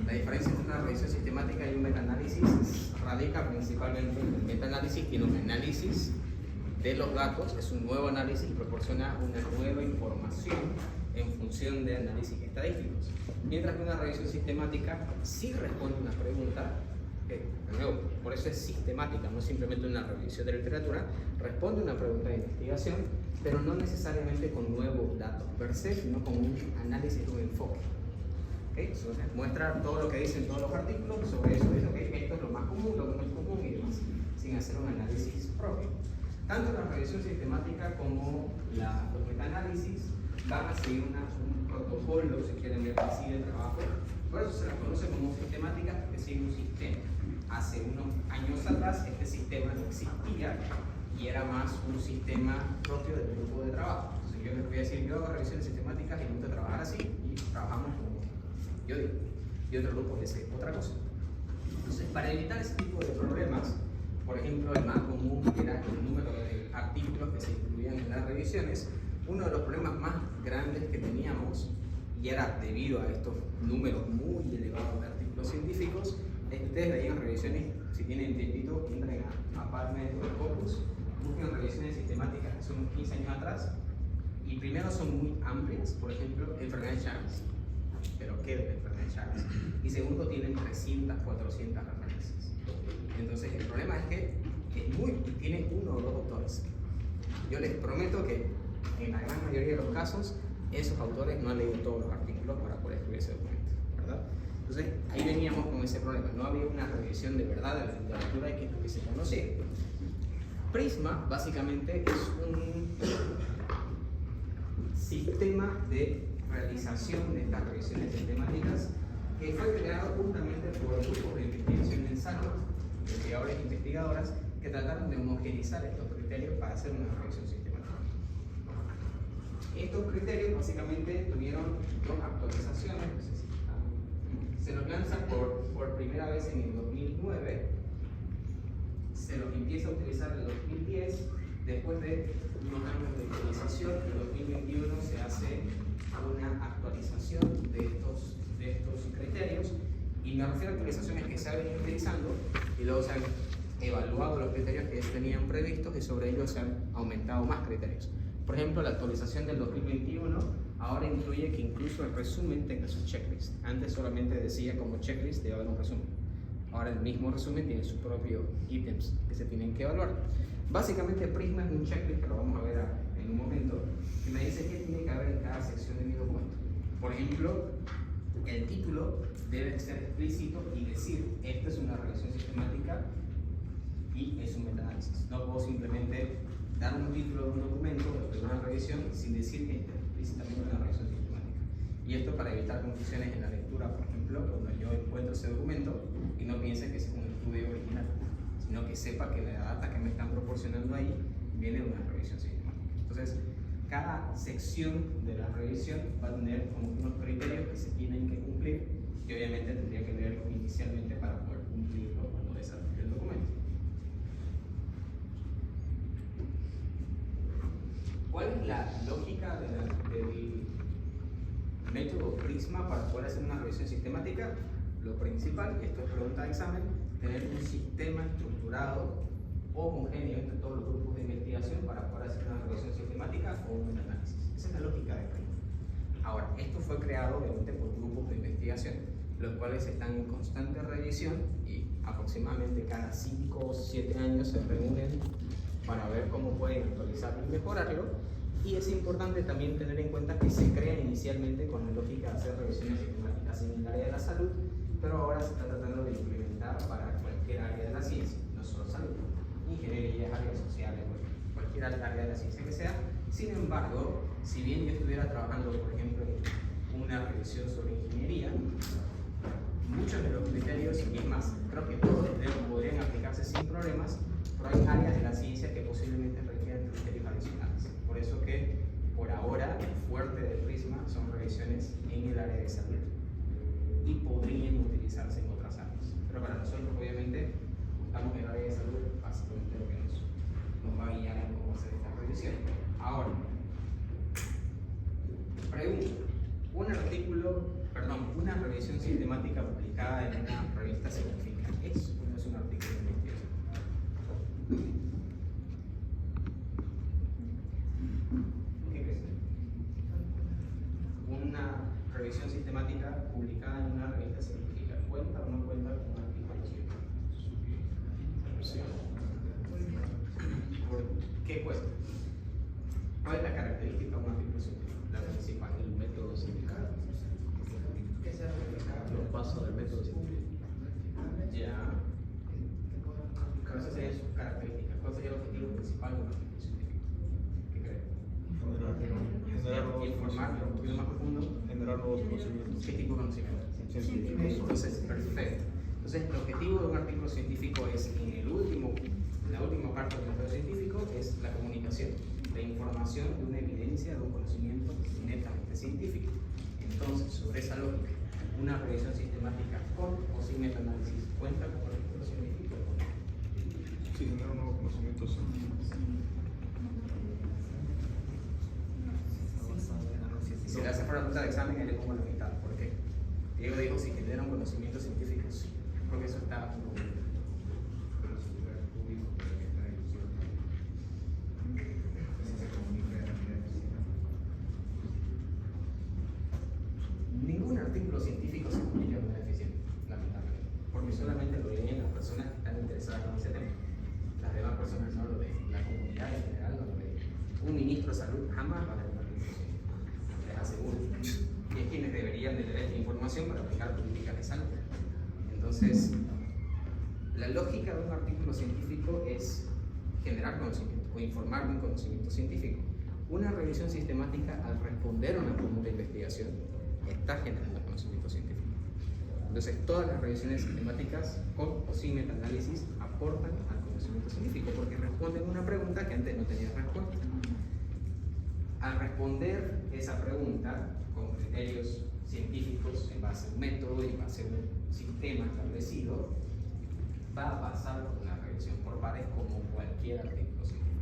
La diferencia entre una revisión sistemática y un metaanálisis radica principalmente en el metaanálisis, tiene un análisis de los datos, es un nuevo análisis y proporciona una nueva información en función de análisis estadísticos. Mientras que una revisión sistemática sí responde a una pregunta, de nuevo, por eso es sistemática, no simplemente una revisión de literatura, responde a una pregunta de investigación, pero no necesariamente con nuevos datos per se, sino con un análisis de un enfoque. Entonces muestra todo lo que dicen todos los artículos, sobre eso dice, esto es lo más común, lo que no es común y demás, sin hacer un análisis propio. Tanto la revisión sistemática como los metaanálisis van a seguir un protocolo, si quieren ver así, de trabajo. Por eso se las conoce como sistemáticas, porque siguen un sistema. Hace unos años atrás este sistema no existía y era más un sistema propio del grupo de trabajo. Entonces yo les voy a decir, yo hago revisiones sistemáticas y me gusta trabajar así y trabajamos como yo digo, y otro grupo dice otra cosa. Entonces, para evitar ese tipo de problemas, por ejemplo, el más común era el número de artículos que se incluían en las revisiones. Uno de los problemas más grandes que teníamos, y era debido a estos números muy elevados de artículos científicos, es que ustedes veían revisiones, si tienen tiempito, entren a PubMed o Scopus, busquen revisiones sistemáticas que son unos 15 años atrás, y primero son muy amplias, por ejemplo, enfermedades Charles, pero ¿qué de enfermedades Charles? Y segundo, tienen 300, 400 referencias. Entonces, el problema es que tiene uno o dos autores. Yo les prometo que en la gran mayoría de los casos, esos autores no han leído todos los artículos para poder escribir ese documento, ¿verdad? Entonces, ahí veníamos con ese problema. No había una revisión de verdad de la literatura y que se conocía. Prisma, básicamente, es un sistema de realización de estas revisiones sistemáticas que fue creado justamente por grupos de investigación en salud, investigadores e investigadoras, que trataron de homogeneizar estos criterios para hacer una revisión sistemática. Estos criterios básicamente tuvieron dos actualizaciones, no sé si se los lanzan por primera vez en el 2009, se los empieza a utilizar en el 2010, después de unos años de utilización, en el 2021 se hace una actualización de estos criterios, y me refiero a actualizaciones que se han venido utilizando y luego se han evaluado los criterios que ya tenían previstos y sobre ellos se han aumentado más criterios. Por ejemplo, la actualización del 2021 ahora incluye que incluso el resumen tenga su checklist. Antes solamente decía como checklist debe haber un resumen. Ahora el mismo resumen tiene sus propios ítems que se tienen que evaluar. Básicamente Prisma es un checklist, que lo vamos a ver en un momento, que me dice qué tiene que haber en cada sección de mi documento. Por ejemplo, el título debe ser explícito y decir, esta es una revisión sistemática y es un metaanálisis. No puedo simplemente dar un título de un documento de una revisión sin decir que es explícitamente una revisión sistemática. Y esto para evitar confusiones en la lectura, por ejemplo, cuando yo encuentro ese documento y no piense que es un estudio original, sino que sepa que la data que me están proporcionando ahí viene de una revisión sistemática. Entonces, cada sección de la revisión va a tener como unos criterios que se tienen que cumplir y obviamente tendría que leerlo inicialmente para poder cumplirlo cuando desarrolle el documento. ¿Cuál es la lógica del método Prisma para poder hacer una revisión sistemática? Lo principal, y esto es pregunta de examen, tener un sistema estructurado homogéneo entre todos los grupos de investigación para poder hacer una revisión sistemática o un análisis. Esa es la lógica de Prisma. Ahora, esto fue creado obviamente por grupos de investigación, los cuales están en constante revisión y aproximadamente cada 5 o 7 años se reúnen para ver cómo pueden actualizarlo y mejorarlo. Y es importante también tener en cuenta que se crea inicialmente con la lógica de hacer revisiones sistemáticas en el área de la salud, pero ahora se está tratando de implementar para cualquier área de la ciencia, no solo salud, ingeniería, áreas sociales, cualquier área de la ciencia que sea. Sin embargo, si bien yo estuviera trabajando, por ejemplo, en una revisión sobre ingeniería, muchos de los criterios, y es más, creo que todos podrían aplicarse sin problemas, pero hay áreas de la ciencia que posiblemente requieran criterios adicionales. Por eso que, por ahora, el fuerte del Prisma son revisiones en el área de salud y podrían utilizarse en otras áreas. Pero para nosotros, obviamente, estamos en el área de salud, básicamente lo que nos va a guiar en cómo hacer esta revisión. Ahora, pregunta, una revisión sistemática publicada en una revista científica es o no es un artículo de investigación? ¿Qué crees? Una revisión sistemática publicada en una revista científica, ¿cuenta o no cuenta con un artículo científico? ¿Por qué cuesta? ¿Cuál es la característica de un artículo científico? La principal. El método científico. ¿Qué se hace? Los pasos del método científico. Ya. Esas serían sus características. ¿Cuál sería el objetivo principal de un artículo científico? ¿Qué crees? Informar, un poquito más profundo. Generar nuevos conocimientos. ¿Qué tipo de conocimiento? Científicos. Entonces, perfecto. Entonces, el objetivo de un artículo científico es, en la última parte del método científico, es la comunicación, la información de una evidencia, de un conocimiento netamente científico. Entonces, sobre esa lógica, una revisión sistemática con o sin metaanálisis cuenta con un artículo científico. Sí, generar nuevos conocimientos. Si se le hace para la pregunta de examen, ahí le pongo la mitad. ¿Por qué? Diego dijo si genera un conocimiento científico, sí. Porque eso está en común. Ningún artículo científico se publica de manera eficiente, lamentablemente, porque solamente lo leen las personas que están interesadas en ese tema. Las demás personas no lo leen, la comunidad en general no lo lee. Un ministro de salud jamás va a leer un artículo científico, les aseguro. Y es quienes deberían de leer esta información para aplicar políticas de salud. Entonces, la lógica de un artículo científico es generar conocimiento o informar de un conocimiento científico. Una revisión sistemática, al responder a una pregunta de investigación, está generando conocimiento científico. Entonces, todas las revisiones sistemáticas, con o sin metaanálisis, aportan al conocimiento científico porque responden a una pregunta que antes no tenía respuesta. Al responder esa pregunta con criterios científicos en base a un método y en base a un sistema establecido, va a pasar por una revisión por pares como cualquier artículo científico.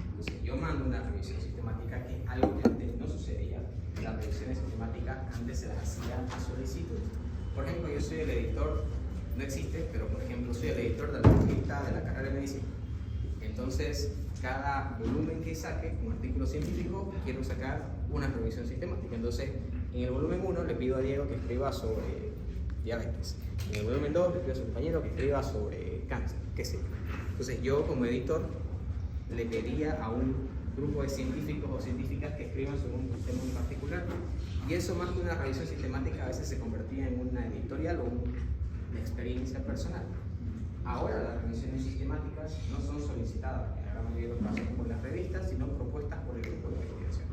Entonces, yo mando una revisión sistemática, que es algo que antes no sucedía. Las revisiones sistemáticas antes se las hacían a solicitud. Por ejemplo, yo soy el editor, no existe, pero por ejemplo, soy el editor de la revista de la carrera de medicina. Entonces, cada volumen que saque, un artículo científico, quiero sacar una revisión sistemática. Entonces, en el volumen 1 le pido a Diego que escriba sobre diabetes. En el volumen 2 le pido a su compañero que escriba sobre cáncer, qué sé yo. Entonces, yo como editor le pediría a un grupo de científicos o científicas que escriban sobre un tema en particular. Y eso, más que una revisión sistemática, a veces se convertía en una editorial o una experiencia personal. Ahora las revisiones sistemáticas no son solicitadas en la gran mayoría de los casos por las revistas, sino propuestas por el grupo de investigación.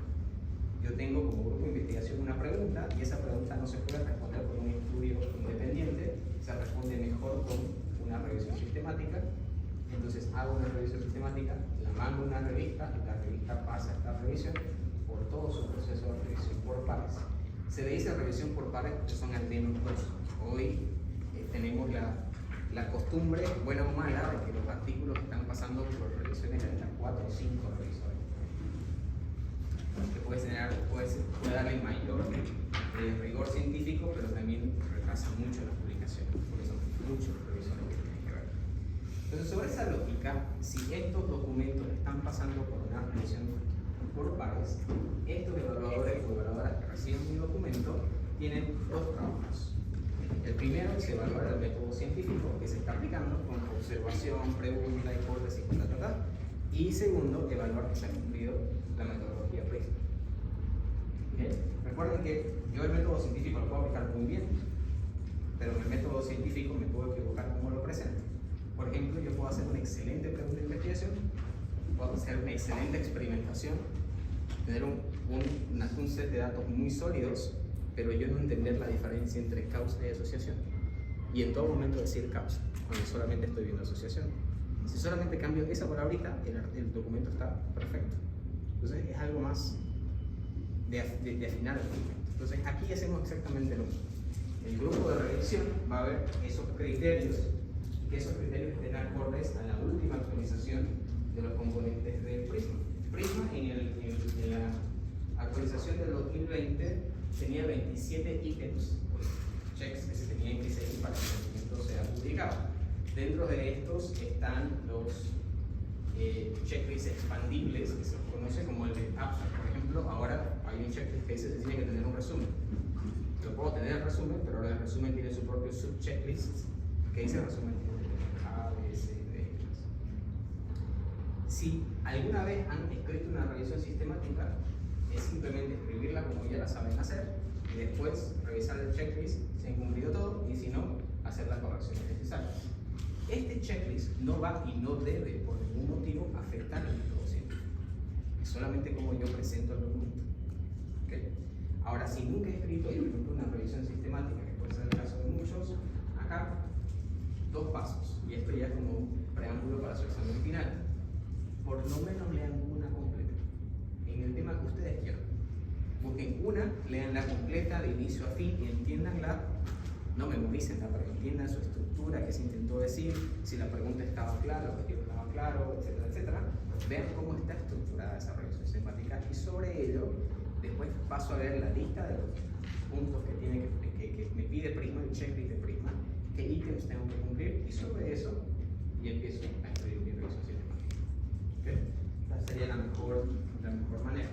Yo tengo como grupo de investigación una pregunta y esa pregunta no se puede responder con un estudio independiente, se responde mejor con una revisión sistemática. Entonces hago una revisión sistemática, la mando a una revista y la revista pasa esta revisión por todo su proceso de revisión por pares. Se le dice revisión por pares porque son al menos dos. Hoy tenemos la costumbre, buena o mala, de que los artículos están pasando por revisiones de hasta 4 o 5 revisores. Que puede darle mayor rigor científico, pero también retrasa mucho las publicaciones, porque son muchos revisores que tienen que ver. Entonces, sobre esa lógica, si estos documentos están pasando por una revisión por pares, estos evaluadores o evaluadoras que reciben mi documento tienen dos trabajos. El primero es evaluar el método científico que se está aplicando con observación, pregunta, hipótesis, y segundo, evaluar que se ha cumplido la metodología PRISM. ¿Okay? Recuerden que yo el método científico lo puedo aplicar muy bien, pero en el método científico me puedo equivocar como lo presento. Por ejemplo, yo puedo hacer una excelente pregunta de investigación, puedo hacer una excelente experimentación, tener un set de datos muy sólidos, pero yo no entender la diferencia entre causa y asociación. Y en todo momento decir causa, cuando solamente estoy viendo asociación. Si solamente cambio esa palabrita, el documento está perfecto. Entonces es algo más de afinar el documento. Entonces aquí hacemos exactamente lo mismo. El grupo de revisión va a ver esos criterios, y que esos criterios estén acordes a la última actualización de los componentes del Prisma. Prisma en la actualización del 2020 tenía 27 ítems Dentro de estos están los checklists expandibles, que se conoce como el de APSA. Por ejemplo, ahora hay un checklist que dice que tiene que tener un resumen. Yo puedo tener el resumen, pero ahora el resumen tiene su propio subchecklist que dice resumen A, B, C, D. Si alguna vez han escrito una revisión sistemática, es simplemente escribirla como ya la saben hacer y después revisar el checklist si han cumplido todo y si no, hacer las correcciones necesarias. Este checklist no va y no debe por ningún motivo afectar el método científico. Es solamente como yo presento el documento. ¿Okay? Ahora, si nunca he escrito, por ejemplo, una revisión sistemática, que puede ser el caso de muchos, acá, 2 pasos. Y esto ya es como un preámbulo para su examen final. Por lo menos lean una completa. En el tema que ustedes quieran. Busquen una, leanla completa de inicio a fin y entiéndanla. No memoricen, pero entiendan su estructura, qué se intentó decir, si la pregunta estaba clara, el objetivo estaba claro, etcétera, etcétera. Vean cómo está estructurada esa revisión sistemática y sobre ello, después paso a ver la lista de los puntos que me pide Prisma, el checklist de Prisma, qué ítems tengo que cumplir y sobre eso y empiezo a escribir mi revisión sistemática. ¿Okay? Esta sería la mejor manera.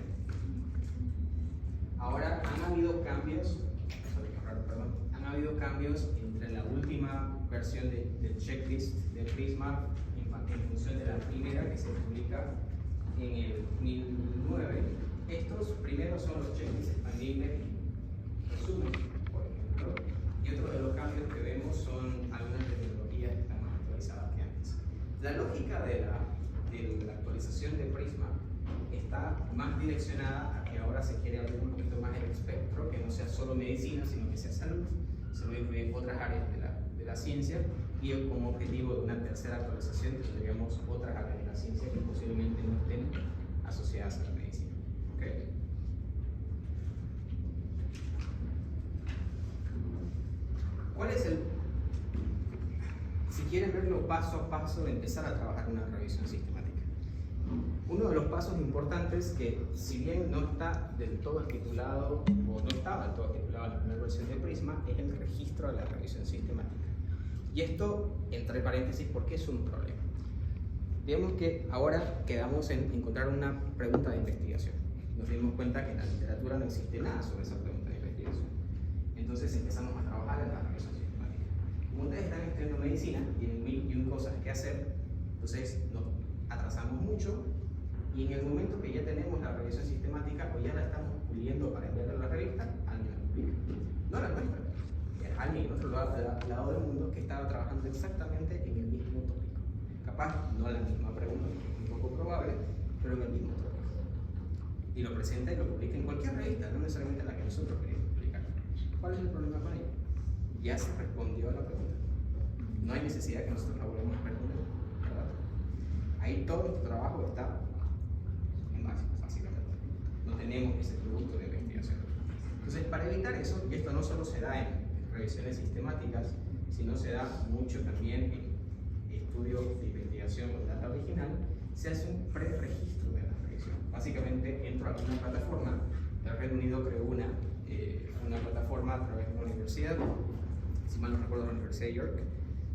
Ahora, han habido cambios entre la última versión del checklist de Prisma en función de la primera que se publica en el 2009. Estos primeros son los checklists expandibles, resumen, por ejemplo, y otro de los cambios que vemos son algunas tecnologías que están más actualizadas que antes. La lógica de la actualización de Prisma está más direccionada a que ahora se quiere abrir un poquito más el espectro, que no sea solo medicina, sino que sea salud, se lo incluyen otras áreas de la ciencia, y como objetivo de una tercera actualización tendríamos otras áreas de la ciencia que posiblemente no estén asociadas a la medicina. ¿Okay? ¿Cuál es si quieren verlo paso a paso de empezar a trabajar una revisión sistemática? Uno de los pasos importantes que, si bien no está del todo estipulado, o no estaba del todo estipulado en la primera versión de Prisma, es el registro de la revisión sistemática. Y esto, entre paréntesis, ¿por qué es un problema? Digamos que ahora quedamos en encontrar una pregunta de investigación. Nos dimos cuenta que en la literatura no existe nada sobre esa pregunta de investigación. Entonces empezamos a trabajar en la revisión sistemática. Como ustedes están estudiando medicina, tienen 1001 cosas que hacer, entonces nos atrasamos mucho y en el momento que ya tenemos la revisión sistemática o ya la estamos puliendo para enviarla a la revista, alguien la publica. No la nuestra, es alguien en otro lado del mundo que estaba trabajando exactamente en el mismo tópico. Capaz no la misma pregunta, es un poco probable, pero en el mismo tópico. Y lo presenta y lo publica en cualquier revista, no necesariamente en la que nosotros queríamos publicar. ¿Cuál es el problema con ello? Ya se respondió a la pregunta. No hay necesidad que nosotros la volvamos a responder. Ahí todo nuestro trabajo está en básicos, básicamente. No tenemos ese producto de investigación. Entonces, para evitar eso, y esto no solo se da en revisiones sistemáticas, sino se da mucho también en estudios de investigación o data original, se hace un pre-registro de la revisión. Básicamente, entro a una plataforma, el Reino Unido creó una plataforma a través de una universidad, si mal no recuerdo, la Universidad de York,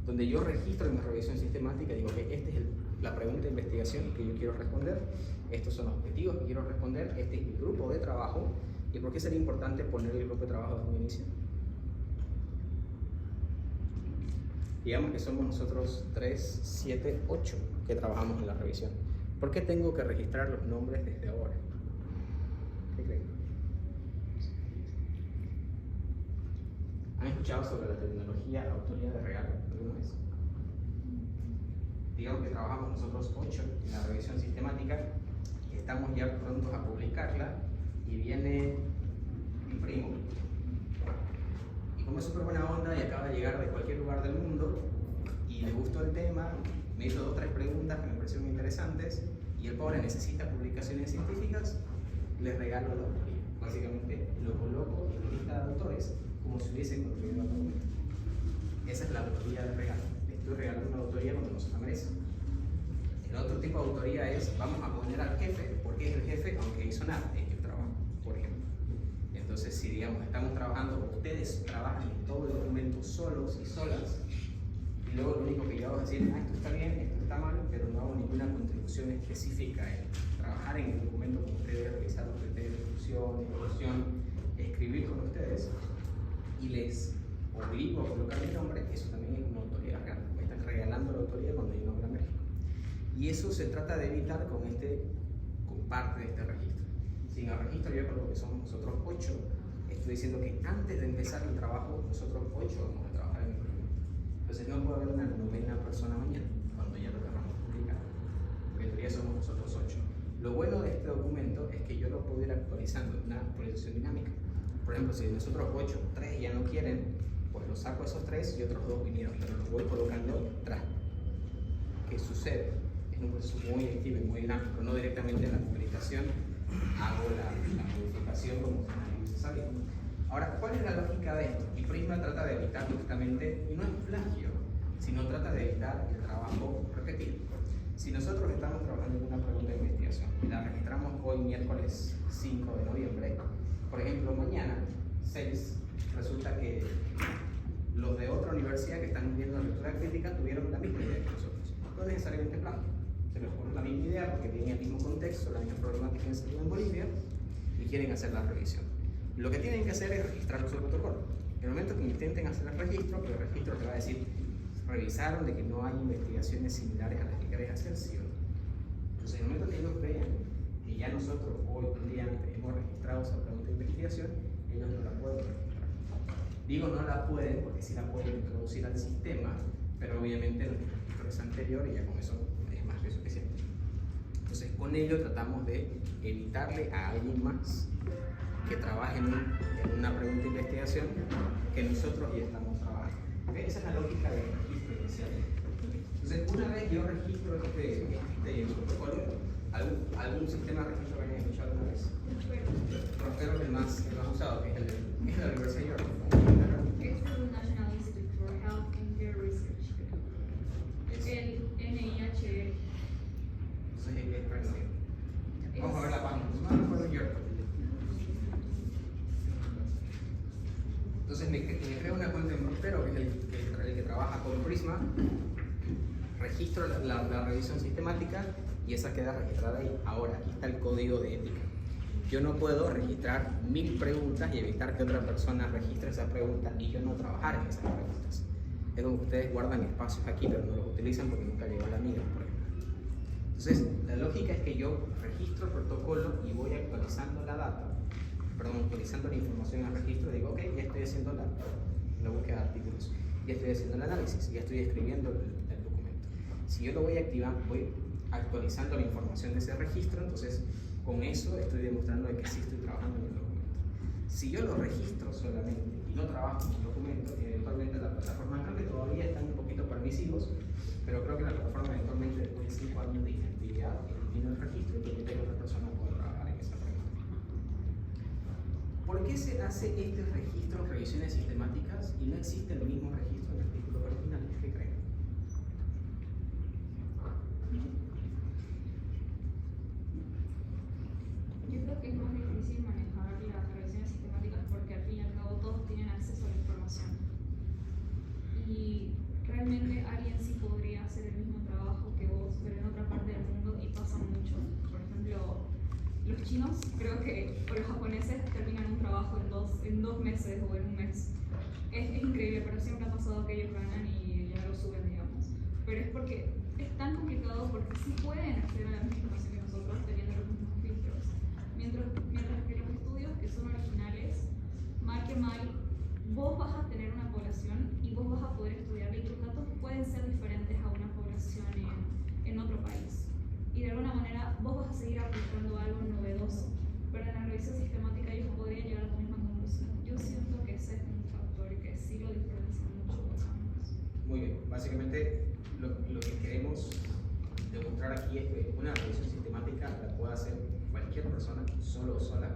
donde yo registro mi revisión sistemática y digo que esta es la pregunta de investigación que yo quiero responder, estos son los objetivos que quiero responder, este es mi grupo de trabajo. ¿Y por qué sería importante poner el grupo de trabajo desde un inicio? Digamos que somos nosotros 3, 7, 8 que trabajamos en la revisión. ¿Por qué tengo que registrar los nombres desde ahora? ¿Qué creen? ¿Han escuchado sobre la tecnología autoría de regalo alguna vez? Digamos que trabajamos nosotros 8 en la revisión sistemática, estamos ya prontos a publicarla y viene mi primo. Y como es súper buena onda y acaba de llegar de cualquier lugar del mundo y le gustó el tema, me hizo 2 o 3 preguntas que me parecieron interesantes y el pobre necesita publicaciones científicas, le regalo la autoría. Básicamente lo coloco en la lista de autores como si hubiese contribuido al documento. Esa es la autoría del regalo. Le estoy regalando una autoría cuando no se la merece. El otro tipo de autoría es, vamos a poner al jefe, porque es el jefe, aunque hizo nada en el trabajo, por ejemplo. Entonces, si digamos, estamos trabajando, ustedes trabajan en todo el documento solos y solas, y luego lo único que yo hago es decir, esto está bien, esto está mal, pero no hago ninguna contribución específica en trabajar en el documento con ustedes, revisar los criterios de exclusión, evaluación, escribir con ustedes y les obligo a colocar mi nombre. Eso también es una autoridad real. Me están regalando la autoridad cuando yo nombro a México. Y eso se trata de evitar con parte de este registro. Si en el registro yo coloco que somos nosotros 8, estoy diciendo que antes de empezar el trabajo, nosotros 8 vamos a trabajar en el documento. Entonces no puede haber una 9ª persona mañana, cuando ya lo tengamos publicado, porque en teoría somos nosotros 8. Lo bueno de este documento es que yo lo puedo ir actualizando, una actualización dinámica. Por ejemplo, si nosotros 8, 3 ya no quieren, pues los saco esos 3 y otros 2 vinieron, pero los voy colocando atrás. ¿Qué sucede? Es un proceso muy activo y muy dinámico, no directamente en la publicación hago la modificación como se sabía. Ahora, ¿cuál es la lógica de esto? Y Prisma trata de evitar justamente, y no es plagio, sino trata de evitar el trabajo repetido. Si nosotros estamos trabajando en una pregunta de investigación y la registramos hoy miércoles 5 de noviembre, por ejemplo, mañana 6, resulta que los de otra universidad que están viendo la lectura crítica tuvieron la misma idea que nosotros. No necesariamente plagio, se les pone la misma idea porque tienen el mismo contexto, la misma problemática en Bolivia y quieren hacer la revisión. Lo que tienen que hacer es registrarlo en su protocolo. En el momento que intenten hacer el registro te va a decir, revisaron de que no hay investigaciones similares a las que querés hacer, sí o no. Entonces, en el momento que ellos vean que ya nosotros hoy, un día antes, hemos registrado esa pregunta de investigación, ellos no la pueden registrar. Digo no la pueden porque sí la pueden introducir al sistema, pero obviamente el registro es anterior y ya con eso es más que suficiente. Entonces, con ello tratamos de evitarle a alguien más que trabaje en una pregunta de investigación que nosotros ya estamos trabajando. ¿Okay? Esa es la lógica del registro inicial. Entonces, una vez yo registro este protocolo, ¿algún sistema de registro que hayan escuchado alguna vez? Prospero es el más usado, que es el de la Universidad de York. Este es el National Institute for Health and Care Research. El NIH. Entonces, es Reino Unido. Vamos a ver la página. No recuerdo York. Entonces me creo una cuenta en Prospero, que es el que trabaja con Prisma, registro la revisión sistemática y esa queda registrada ahí. Ahora, aquí está el código de ética. Yo no puedo registrar 1000 preguntas y evitar que otra persona registre esa pregunta y yo no trabajar en esas preguntas. Es como que ustedes guardan espacios aquí, pero no los utilizan porque nunca llegó la mía, por ejemplo. Entonces, la lógica es que yo registro el protocolo y voy actualizando la data. Actualizando la información en el registro, digo, ok, ya estoy haciendo la búsqueda de artículos, ya estoy haciendo el análisis, ya estoy escribiendo el documento. Si yo lo voy activando, voy actualizando la información de ese registro, entonces con eso estoy demostrando de que sí estoy trabajando en el documento. Si yo lo registro solamente y no trabajo en el documento, eventualmente la plataforma, creo que todavía están un poquito permisivos, pero creo que la plataforma eventualmente después de 5 años de inactividad elimina el registro y permite que otra persona pueda trabajar en esa pregunta. ¿Por qué se hace este registro en revisiones sistemáticas y no existe el mismo registro en artículos originales? ¿Qué creen? Yo creo que es más difícil manejar las revisiones sistemáticas porque al fin y al cabo todos tienen acceso a la información. Y realmente alguien sí podría hacer el mismo trabajo que vos, pero en otra parte del mundo y pasa mucho. Por ejemplo, los chinos, creo que, o los japoneses, terminan un trabajo en dos meses o en un mes. Es increíble, pero siempre ha pasado que ellos ganan y ya lo suben, digamos. Pero es porque es tan complicado porque sí pueden acceder a la misma información que nosotros teniendo los mismos filtros. Mientras que los estudios que son originales, mal que mal, vos vas a tener una población y vos vas a poder estudiarla y tus datos pueden ser diferentes a una población en otro país. Y de alguna manera vos vas a seguir aplicando algo novedoso, pero en la revisión sistemática ellos podrían llegar a la misma conclusión. Yo siento que ese es un factor que sí lo diferencia mucho de los ambos. Muy bien, básicamente lo que queremos demostrar aquí es que una revisión sistemática la puede hacer cualquier persona solo o sola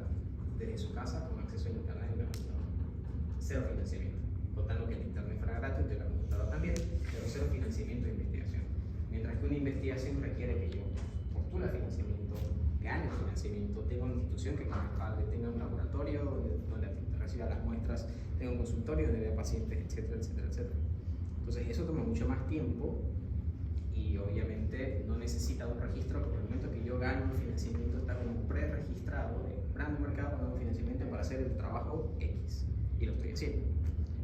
desde su casa con acceso a internet y una computadora. Cero financiamiento, contando que el internet fuera gratuito y la computadora también, pero cero financiamiento de investigación. Mientras que una investigación requiere que yo postule financiamiento, gane financiamiento, tenga una institución que me respalde, tenga un laboratorio donde reciba las muestras, tenga un consultorio donde vea pacientes, etcétera, etcétera, etcétera. Entonces eso toma mucho más tiempo y obviamente no necesita un registro, porque el momento que yo gano un financiamiento está como pre-registrado en gran mercado, gano un financiamiento para hacer el trabajo X y lo estoy haciendo,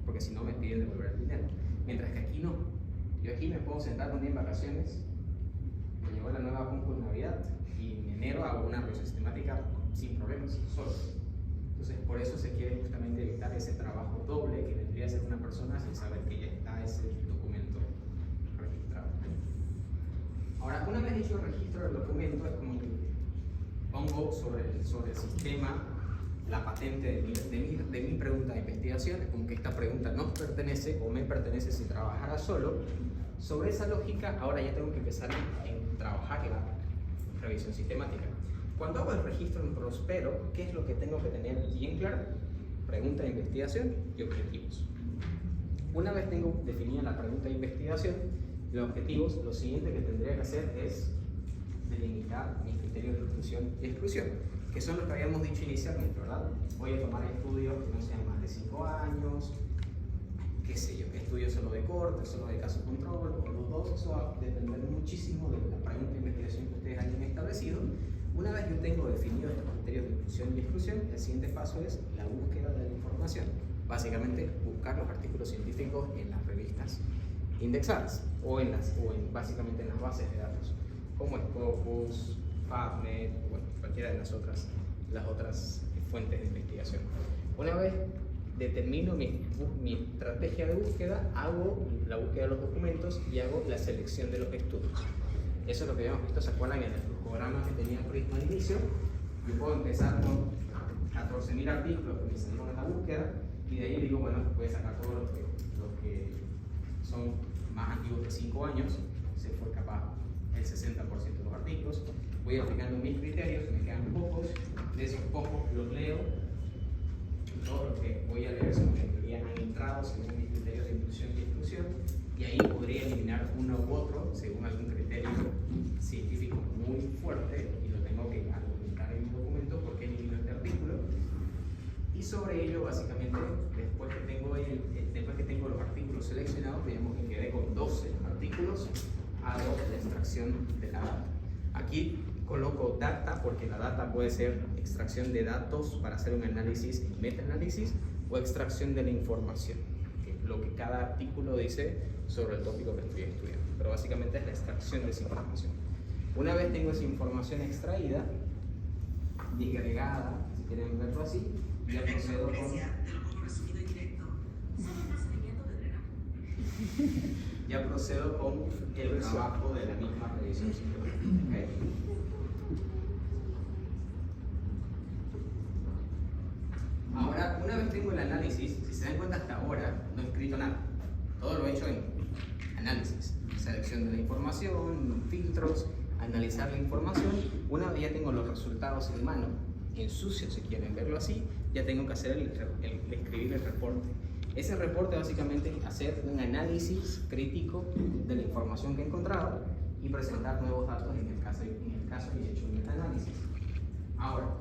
porque si no me piden devolver el dinero, mientras que aquí no. Yo aquí me puedo sentar un día en vacaciones, me llegó la nueva compu de Navidad y en enero hago una revisión sistemática sin problemas, solo. Entonces por eso se quiere justamente evitar ese trabajo doble que vendría a ser una persona sin saber que ya está ese documento registrado. Ahora, una vez hecho el registro del documento, es como que pongo sobre el sistema la patente de mi pregunta de investigación, es como que esta pregunta nos pertenece o me pertenece si trabajara solo. Sobre esa lógica, ahora ya tengo que empezar a trabajar la revisión sistemática. Cuando hago el registro en Prospero, ¿qué es lo que tengo que tener bien claro? Pregunta de investigación y objetivos. Una vez tengo definida la pregunta de investigación y los objetivos, lo siguiente que tendría que hacer es delimitar mis criterios de inclusión y exclusión, que son los que habíamos dicho inicialmente, ¿verdad? Voy a tomar estudios que no sean más de 5 años, qué sé yo, estudios solo de corte, solo de caso control, o los dos. Eso va a depender muchísimo de la pregunta de investigación que ustedes hayan establecido. Una vez yo tengo definidos estos criterios de inclusión y exclusión, el siguiente paso es la búsqueda de la información. Básicamente, buscar los artículos científicos en las revistas indexadas o básicamente en las bases de datos, como Scopus, PubMed, bueno, cualquiera de las otras fuentes de investigación. Una vez determino mi estrategia de búsqueda, hago la búsqueda de los documentos y hago la selección de los estudios. Eso es lo que habíamos visto, ¿se acuerdan? En el programa que tenía Prisma al inicio. Yo puedo empezar con 14.000 artículos que me salieron en la búsqueda y de ahí digo, bueno, voy a sacar todos los que son más antiguos de 5 años, se fue capaz el 60% de los artículos. Voy aplicando mis criterios, me quedan pocos, de esos pocos los leo. Todo lo que voy a leer son los que ya han entrado según mis criterios de inclusión y exclusión, y ahí podría eliminar uno u otro según algún criterio científico muy fuerte y lo tengo que argumentar en mi documento porque elimino este artículo. Y sobre ello, básicamente, después que tengo los artículos seleccionados, digamos que quedé con 12 artículos, hago la extracción de la data. Aquí coloco data porque la data puede ser extracción de datos para hacer un análisis y metaanálisis o extracción de la información, que es lo que cada artículo dice sobre el tópico que estoy estudiando. Pero básicamente es la extracción de esa información. Una vez tengo esa información extraída, disgregada, si quieren verlo así, ya procedo con el trabajo de la misma revisión sistemática. ¿Okay? Ahora, una vez tengo el análisis, si se dan cuenta hasta ahora no he escrito nada. Todo lo he hecho en análisis, selección de la información, filtros, analizar la información. Una vez ya tengo los resultados en mano, en sucio si quieren verlo así, ya tengo que hacer escribir el reporte. Ese reporte básicamente es hacer un análisis crítico de la información que he encontrado y presentar nuevos datos en el caso y hecho un metaanálisis. Ahora,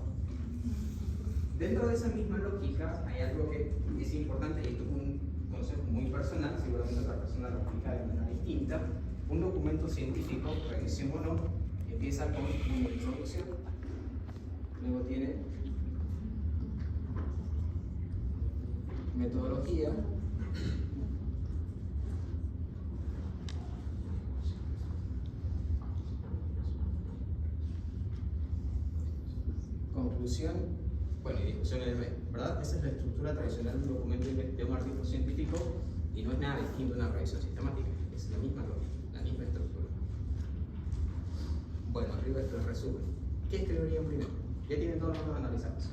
dentro de esa misma lógica hay algo que es importante y esto es un concepto muy personal, seguramente otra persona lo aplica de manera distinta. Un documento científico, revisión o no, empieza con una introducción, luego tiene metodología, conclusión, bueno, y discusión en el medio, ¿verdad? Esa es la estructura tradicional de un documento de un artículo científico y no es nada distinto a una revisión sistemática, es la misma lógica, la misma estructura. Bueno, arriba esto es el resumen. ¿Qué escribirían primero? Ya tienen todos los datos analizados.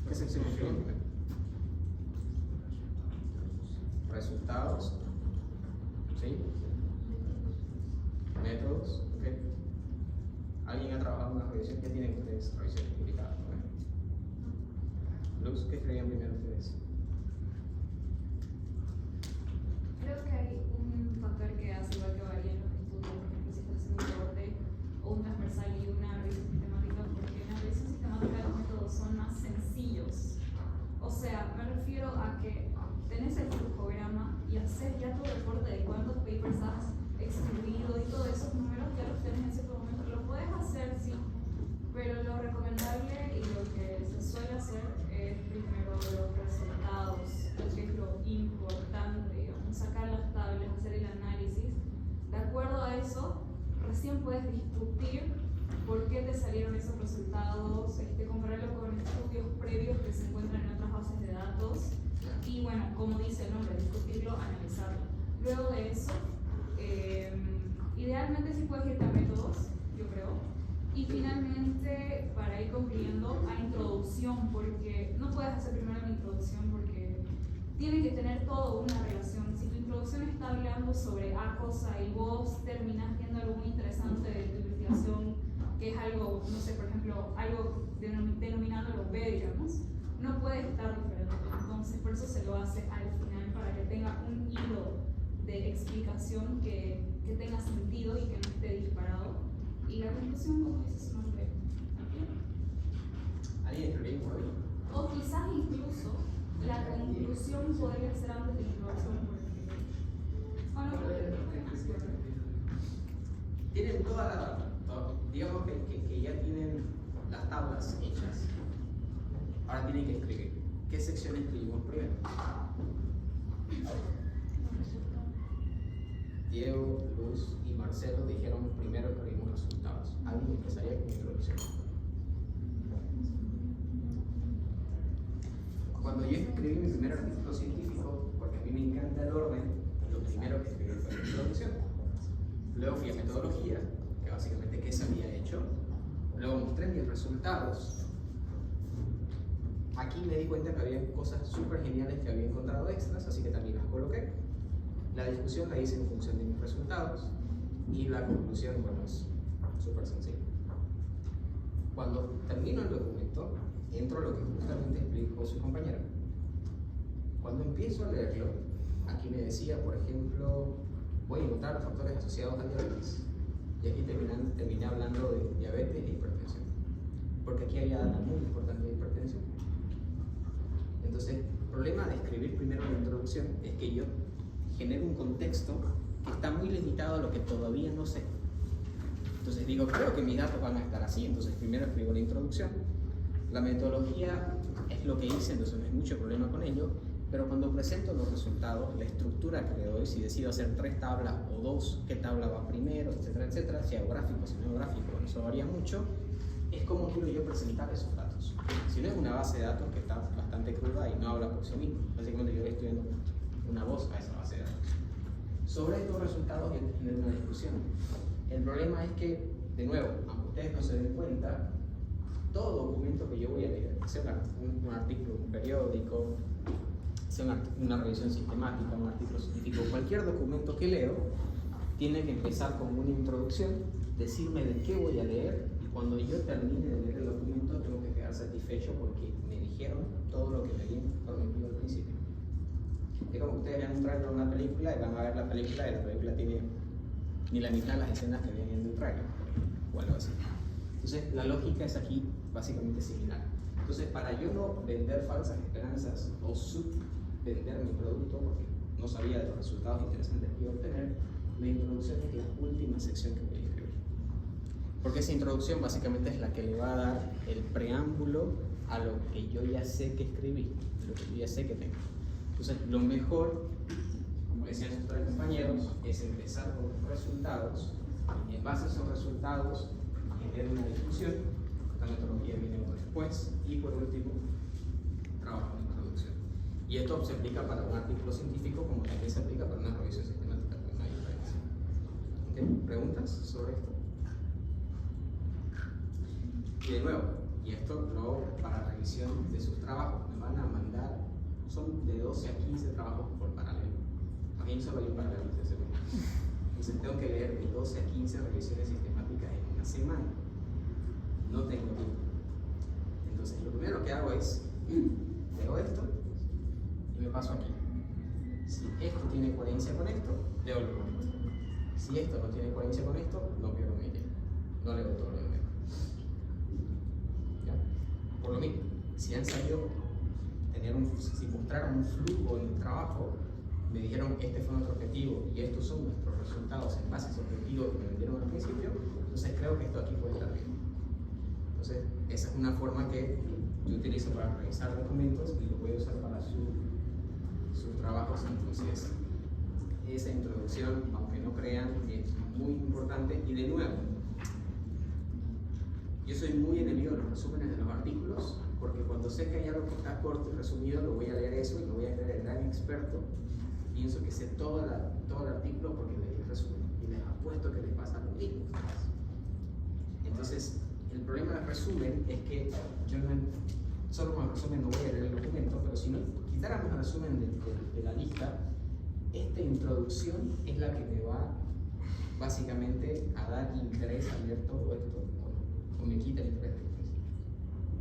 ¿Qué sección escriben primero? Resultados, ¿sí? Métodos, ¿ok? ¿Alguien ha trabajado en una revisión? ¿Qué tienen ustedes? Revisiones publicadas, ¿no? Luz, ¿qué escribían primero ustedes? Creo que hay un factor que hace igual que varía en los estudios, por ejemplo, si estás haciendo un corte o un transversal y una revisión sistemática, porque en la revisión sistemática los métodos son más sencillos. O sea, me refiero a que tenés el flujograma y haces ya tu reporte de cuántos papers has escribido y todos esos números ya los tenés en cierto momento. Lo puedes hacer, sí, pero lo recomendable y lo que se suele hacer es primero los resultados, que es lo importante, digamos, sacar las tablas, hacer el análisis. De acuerdo a eso, recién puedes discutir por qué te salieron esos resultados, compararlo con estudios previos que se encuentran en otras bases de datos y bueno, como dice el nombre, discutirlo, analizarlo. Luego de eso, idealmente sí puedes irte a métodos, yo creo, y finalmente para ir concluyendo a introducción, porque no puedes hacer primero la introducción porque tiene que tener toda una relación. Si tu introducción está hablando sobre A cosa y vos terminás viendo algo muy interesante de tu investigación, que es algo, no sé, por ejemplo, algo denominándolo B, digamos, no puede estar diferente. Entonces, por eso se lo hace al final, para que tenga un hilo de explicación que tenga sentido y que no esté disparado. Y la conclusión, como dice su nombre, ¿Alguien escribió un móvil? o quizás incluso la conclusión podría ser antes de la introducción, Tienen toda la, digamos que ya tienen las tablas hechas. Ahora tienen que escribir. ¿Qué sección escribimos primero? Diego, Luz y Marcelo dijeron primero escribimos resultados. ¿Alguien empezaría con introducción? Cuando yo escribí mi primer artículo científico, porque a mí me encanta el orden, lo primero que escribí fue la introducción. Luego fui a metodología, que básicamente qué se había hecho. Luego mostré mis resultados. Aquí me di cuenta que había cosas súper geniales que había encontrado extras, así que también las coloqué. La discusión la hice en función de mis resultados y la conclusión, bueno, es súper sencilla. Cuando termino el documento, entro a lo que justamente explicó su compañero. Cuando empiezo a leerlo, aquí me decía, por ejemplo, voy a encontrar los factores asociados a diabetes. Y aquí terminé hablando de diabetes e hipertensión. Porque aquí había data muy importante de hipertensión. Entonces, el problema de escribir primero la introducción es que yo genero un contexto que está muy limitado a lo que todavía no sé. Entonces digo, creo que mis datos van a estar así, entonces primero escribo la introducción. La metodología es lo que hice, entonces no hay mucho problema con ello, pero cuando presento los resultados, la estructura que le doy, si decido hacer 3 tablas o 2, qué tabla va primero, etcétera, etcétera, si hago gráfico, si no hago gráfico, eso varía mucho, es como quiero yo presentar esos datos. Si no es una base de datos que está bastante cruda y no habla por sí mismo, básicamente yo le estoy dando una voz a esa base de datos. Sobre estos resultados yo genero una discusión. El problema es que, de nuevo, aunque ustedes no se den cuenta, todo documento que yo voy a leer, sea un artículo, un periódico, sea una revisión sistemática, un artículo científico, cualquier documento que leo, tiene que empezar con una introducción, decirme de qué voy a leer, y cuando yo termine de leer el documento tengo que quedar satisfecho porque me dijeron todo lo que me habían prometido al principio. Es como que ustedes vean un trailer de una película y van a ver la película y la película tiene ni la mitad de las escenas que vienen del trailer o algo así. Entonces la lógica es aquí básicamente similar. Entonces para yo no vender falsas esperanzas o subvender mi producto porque no sabía de los resultados interesantes que iba a obtener, la introducción es la última sección que voy a escribir. Porque esa introducción básicamente es la que le va a dar el preámbulo a lo que yo ya sé que escribí, lo que yo ya sé que tengo. Entonces lo mejor, como decían sus 3 compañeros, es empezar con los resultados y en base a esos resultados generar una discusión. La metodología viene después y por último trabajo en introducción. Y esto se aplica para un artículo científico como también se aplica para una revisión sistemática, no hay diferencia. ¿Okay? ¿Preguntas sobre esto? Y de nuevo, y esto lo hago para revisión de sus trabajos, me van a mandar, son de 12 a 15 trabajos por paralelo. A mí solo hay un paralelo, entonces tengo que leer de 12 a 15 revisiones sistemáticas en una semana. No tengo tiempo. Entonces lo primero que hago es, leo esto y me paso aquí. Si esto tiene coherencia con esto, leo lo otro. Si esto no tiene coherencia con esto, no pierdo mi tiempo. No leo todo lo demás. Por lo mismo, si han sabido si mostraron un flujo en el trabajo, me dijeron este fue nuestro objetivo y estos son nuestros resultados en base a ese objetivo que me dieron al principio, entonces creo que esto aquí puede estar bien. Entonces, esa es una forma que yo utilizo para revisar documentos y lo voy a usar para sus trabajos. Entonces, esa introducción, aunque no crean, es muy importante. Y de nuevo, yo soy muy enemigo de los resúmenes de los artículos, porque cuando sé que hay algo que está corto y resumido, lo voy a leer eso y lo voy a leer el gran experto. Pienso que sé todo el artículo porque leí el resumen. Y les apuesto que les pasa lo mismo. Entonces, el problema del resumen es que yo solo con el resumen no voy a leer el documento, pero si no quitáramos el resumen de la lista, esta introducción es la que me va básicamente a dar interés a leer todo esto, o me quita el interés.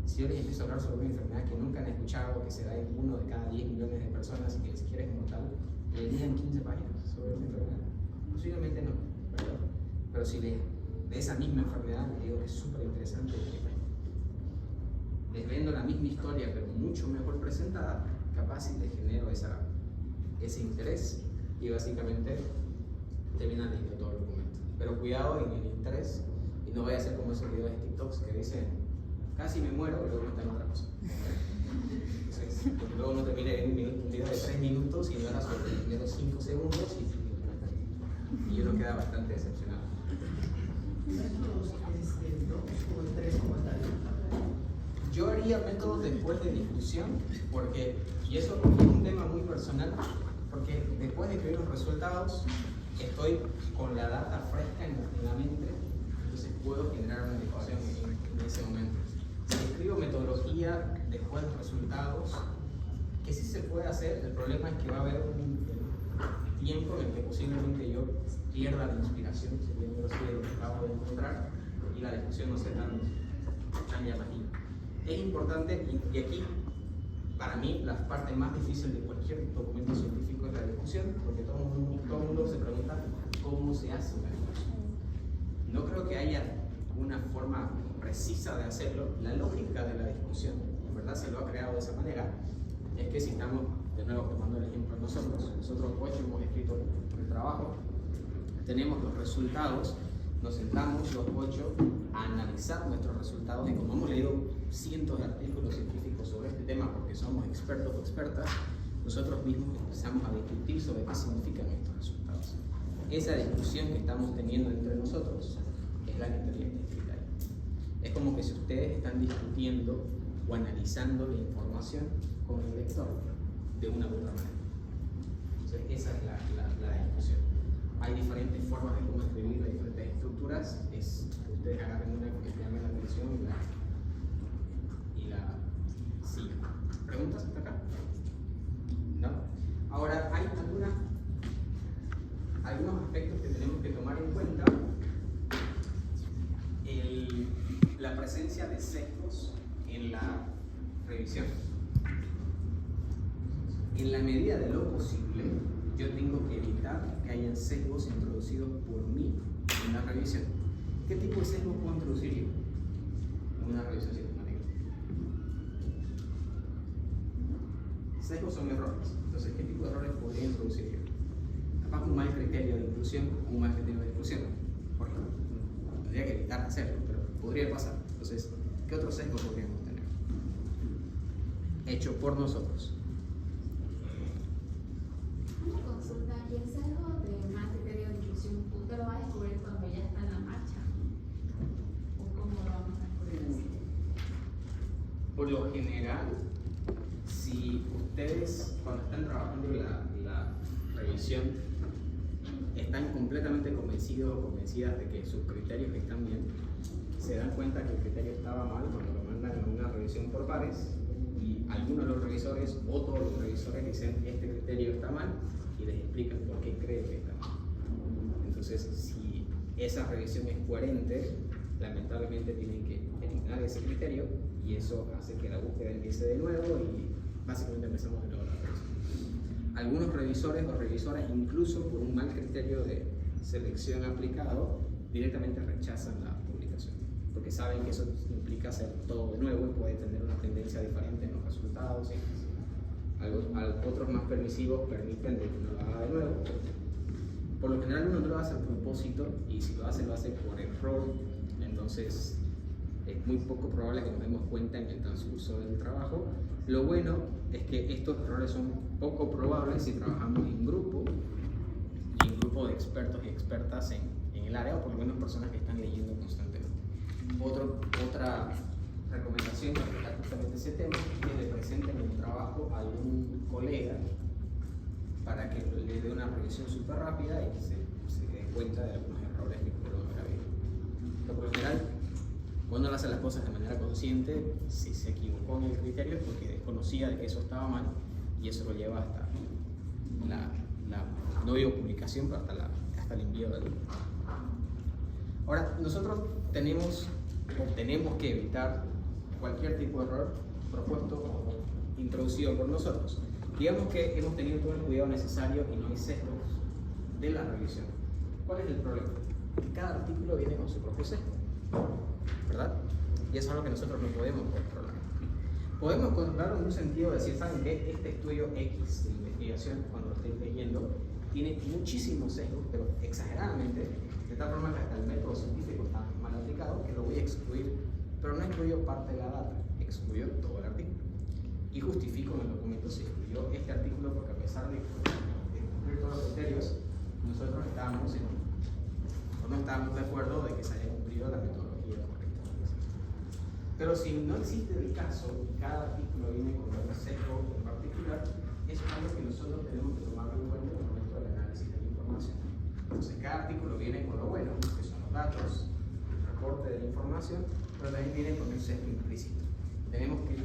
Si yo les empiezo a hablar sobre una enfermedad que nunca han escuchado, que se da en 1 de cada 10 millones de personas y que ni siquiera es mortal, leerían 15 páginas sobre una enfermedad. Posiblemente no, ¿verdad? Pero si de esa misma enfermedad les digo que es súper interesante, les vendo la misma historia pero mucho mejor presentada, capaz si les genero ese interés y básicamente terminan leyendo todo el documento. Pero cuidado en el interés y no vaya a ser como esos videos de TikToks que dicen casi me muero y luego está en otra cosa. Entonces, porque luego no termina en un video de 3 minutos y no era sobre los primeros 5 segundos y uno queda bastante decepcionado. ¿Métodos el 2 o el 3 como tal? Yo haría métodos después de discusión, y eso es un tema muy personal, porque después de escribir los resultados, estoy con la data fresca en la mente, entonces puedo generar una discusión en ese momento. Si escribo metodología después de los resultados, que sí se puede hacer, el problema es que va a haber un tiempo en el que posiblemente yo pierda la inspiración, si bien yo sé lo que acabo de encontrar, y la discusión no sea tan llamativa. Es importante, y aquí, para mí, la parte más difícil de cualquier documento científico es la discusión, porque todo el mundo se pregunta cómo se hace una discusión. No creo que haya una forma precisa de hacerlo. La lógica de la discusión, en verdad se lo ha creado de esa manera, es que si estamos, de nuevo tomando el ejemplo de nosotros 8 hemos escrito el trabajo, tenemos los resultados, nos sentamos los 8 a analizar nuestros resultados y como hemos leído cientos de artículos científicos sobre este tema porque somos expertos o expertas, nosotros mismos empezamos a discutir sobre qué significan estos resultados. Esa discusión que estamos teniendo entre nosotros es la que tenemos que explicar. Es como que si ustedes están discutiendo o analizando la información con el lector de una u otra manera. Entonces, esa es la discusión. Hay diferentes formas de cómo escribir, hay diferentes estructuras. Es que ustedes agarren una que les llame la atención y la sigan. ¿Preguntas hasta acá? ¿No? Ahora, hay algunos aspectos que tenemos que tomar en cuenta. La presencia de sesgos en la revisión. En la medida de lo posible, yo tengo que evitar que hayan sesgos introducidos por mí en la revisión. ¿Qué tipo de sesgos puedo introducir yo en una revisión sistemática? Sesgos son errores. Entonces, ¿qué tipo de errores podría introducir yo? Capaz un mal criterio de inclusión o un mal criterio de exclusión. Por ejemplo, tendría que evitar hacerlo, pero podría pasar. Entonces, ¿qué otros sesgos podríamos tener? Hecho por nosotros. Una consulta, ¿y el sesgo de mal criterio de inclusión usted lo va a descubrir cuando ya está en la marcha? ¿O cómo lo vamos a descubrir así? Por lo general, si ustedes cuando están trabajando la revisión están completamente convencidos o convencidas de que sus criterios están bien, se dan cuenta que el criterio estaba mal cuando lo mandan a una revisión por pares y algunos de los revisores o todos los revisores dicen este criterio está mal y les explican por qué creen que está mal. Entonces, si esa revisión es coherente, lamentablemente tienen que eliminar ese criterio y eso hace que la búsqueda empiece de nuevo y básicamente empezamos de nuevo la revisión. Algunos revisores o revisoras, incluso por un mal criterio de selección aplicado, directamente rechazan la publicación, porque saben que eso implica hacer todo de nuevo y puede tener una tendencia diferente en los resultados. Otros más permisivos permiten de que uno lo haga de nuevo. Por lo general uno no lo hace a propósito y si lo hace por error. Entonces es muy poco probable que nos demos cuenta en el transcurso del trabajo. Lo bueno es que estos errores son poco probables si trabajamos en grupo y en grupo de expertos y expertas en el área, o por lo menos personas que están leyendo constantemente. Otra recomendación para tratar justamente ese tema es que le presenten el trabajo a algún colega para que le dé una revisión súper rápida y que se dé cuenta de algunos errores que pudieron haber habido. Pero por lo general, cuando uno hace las cosas de manera consciente, si se equivocó en el criterio es porque desconocía de que eso estaba mal y eso lo lleva hasta no digo publicación, pero hasta el envío del. Ahora, nosotros tenemos que evitar cualquier tipo de error propuesto o introducido por nosotros. Digamos que hemos tenido todo el cuidado necesario y no hay sesgos de la revisión. ¿Cuál es el problema? Cada artículo viene con su propio sesgo, ¿verdad? Y eso es algo que nosotros no podemos controlar. Podemos controlar en un sentido de decir, ¿saben qué? Este estudio X de investigación, cuando lo estoy leyendo, tiene muchísimos sesgos, pero exageradamente, de tal forma que hasta el método científico está mal aplicado, que lo voy a excluir, pero no excluyó parte de la data, excluyó todo el artículo. Y justifico en el documento si excluyó este artículo porque a pesar de cumplir todos los criterios, nosotros no estábamos de acuerdo de que se haya cumplido la metodología correcta. Pero si no existe el caso y cada artículo viene con un sesgo en particular, eso es algo que nosotros tenemos que tomar en cuenta en el momento del análisis de la información. Entonces cada artículo viene con lo bueno, que son los datos, el reporte de la información, pero también viene con un sesgo implícito. Tenemos que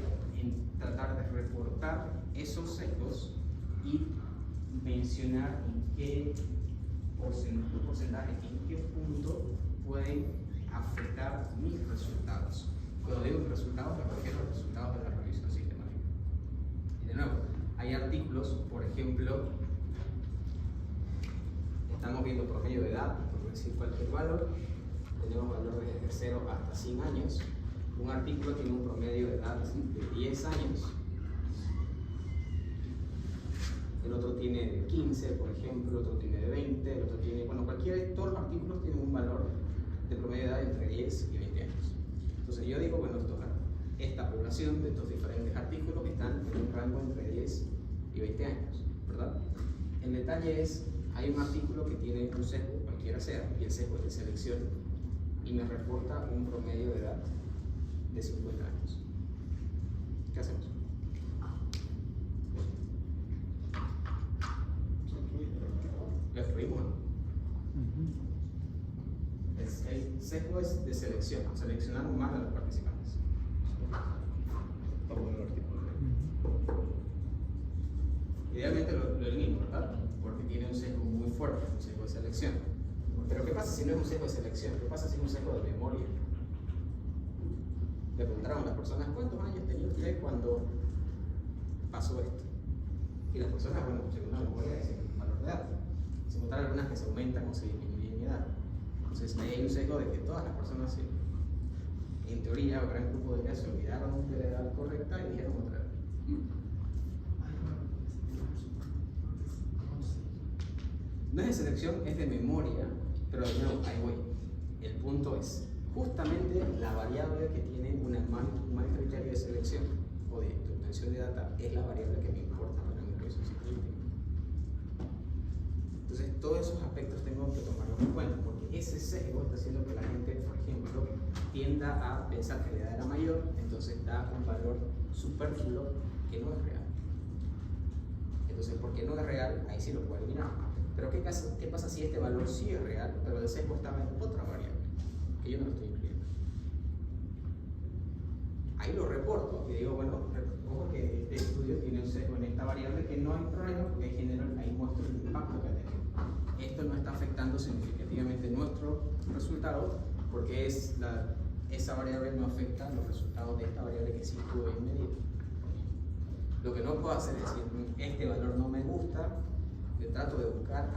tratar de reportar esos sesgos y mencionar en qué porcentaje, en qué punto pueden afectar mis resultados. Cuando digo resultados, me refiero a los resultados de la revisión sistemática. Y de nuevo, hay artículos, por ejemplo, estamos viendo promedio de edad, por decir cualquier valor, tenemos valor desde 0 hasta 100 años. Un artículo tiene un promedio de edad de 10 años, el otro tiene de 15, por ejemplo, el otro tiene de 20, el otro tiene, bueno, todos los artículos tienen un valor de promedio de edad entre 10 y 20 años. Entonces yo digo, bueno, esta población de estos diferentes artículos están en un rango entre 10 y 20 años, ¿verdad? El detalle es, hay un artículo que tiene un sesgo, cualquiera sea, y el sesgo es de selección, y me reporta un promedio de edad de 50 años. ¿Qué hacemos? ¿Lo excluimos? El sesgo es de selección, seleccionaron mal a los participantes. Idealmente lo elimino, ¿verdad? Porque tiene un sesgo muy fuerte, un sesgo de selección. Pero ¿qué pasa si no es un sesgo de selección? ¿Qué pasa si es un sesgo de memoria? Le preguntaron a las personas cuántos años tenía usted cuando pasó esto. Y las personas, bueno, según la memoria, dicen valor de edad. Sin contar algunas que se aumentan o se disminuyen en edad. Entonces ahí hay un sesgo de que todas las personas, en teoría, o gran grupo de ellas se olvidaron de la edad correcta y dijeron otra edad. No es de selección, es de memoria, pero de nuevo, ahí voy. El punto es, justamente la variable que tiene un mal criterio de selección o de obtención de data es la variable que me importa para mi revisión científica. Entonces, todos esos aspectos tengo que tomarlos en cuenta, porque ese sesgo está haciendo que la gente, por ejemplo, tienda a pensar que la edad era mayor, entonces da un valor superfluo que no es real. Entonces, porque no es real, ahí sí lo puedo eliminar. Pero ¿qué pasa si este valor sí es real, pero el sesgo estaba en otra variable, que yo no lo estoy incluyendo? Ahí lo reporto y digo, bueno, ojo que este estudio tiene un sesgo en esta variable, que no hay problema porque ahí muestro el impacto que ha tenido. Esto no está afectando significativamente nuestro resultado porque esa variable no afecta los resultados de esta variable que sí estuvo bien medida. Lo que no puedo hacer es decir, este valor no me gusta, le trato de buscar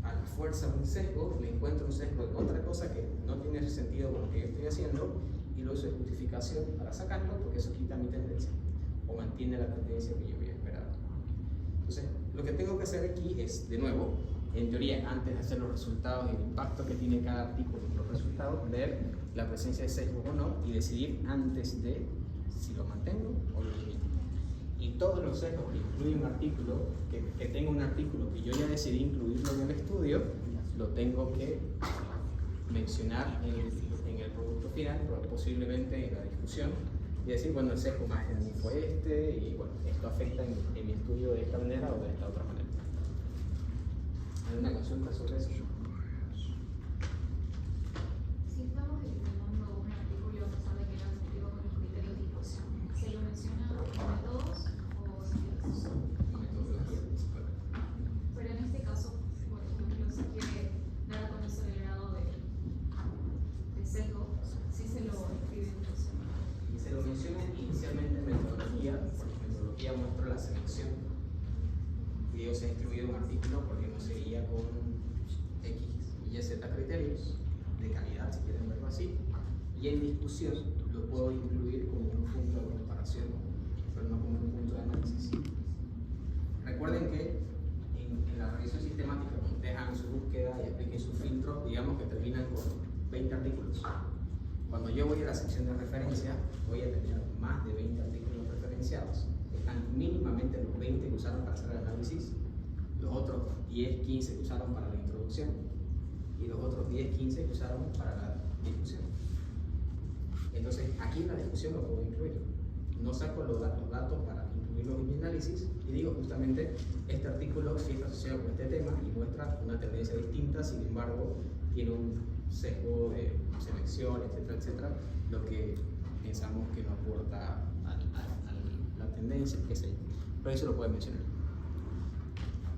a la fuerza un sesgo, le encuentro un sesgo en otra cosa que no tiene sentido con lo que yo estoy haciendo y lo uso de justificación para sacarlo porque eso quita mi tendencia o mantiene la tendencia que yo había esperado. Lo que tengo que hacer aquí es, de nuevo, en teoría, antes de hacer los resultados y el impacto que tiene cada artículo en los resultados, ver la presencia de sesgo o no y decidir antes de si lo mantengo o lo elimino. Y todos los sesgos que incluye un artículo, que tenga un artículo que yo ya decidí incluirlo en el estudio, lo tengo que mencionar en el producto final, posiblemente en la discusión, y decir, bueno, el sesgo más grande fue este, y bueno, esto afecta en mi estudio de esta manera o de esta otra manera. ¿Hay una consulta sobre eso? Si estamos eliminando un artículo a pesar de que era objetivo con los criterios de difusión, ¿se lo menciona en todos o se Pero en este caso, por ejemplo, si quiere dar a conocer el grado de sesgo, sí se lo escribe en difusión. Y se lo menciona inicialmente en metodología, porque en metodología muestro la selección. Y digo, se ha distribuido un artículo porque no seguía con X y Z criterios de calidad, si quieren verlo así. Y en discusión lo puedo incluir como un punto de comparación, pero no como un punto de análisis. Recuerden que en la revisión sistemática, cuando ustedes hagan su búsqueda y apliquen su filtro, digamos que terminan con 20 artículos. Cuando yo voy a la sección de referencia, voy a tener más de 20 artículos referenciados. Están mínimamente los 20 que usaron para hacer el análisis, los otros 10, 15 que usaron para la introducción y los otros 10, 15 que usaron para la discusión. Entonces, aquí en la discusión lo puedo incluir. No saco los datos para incluirlos en mi análisis y digo justamente este artículo sí está asociado con este tema y muestra una tendencia distinta, sin embargo, tiene un sesgo de selección, etcétera, etcétera, lo que pensamos que no aporta a la tendencia, qué sé yo. Pero eso lo pueden mencionar.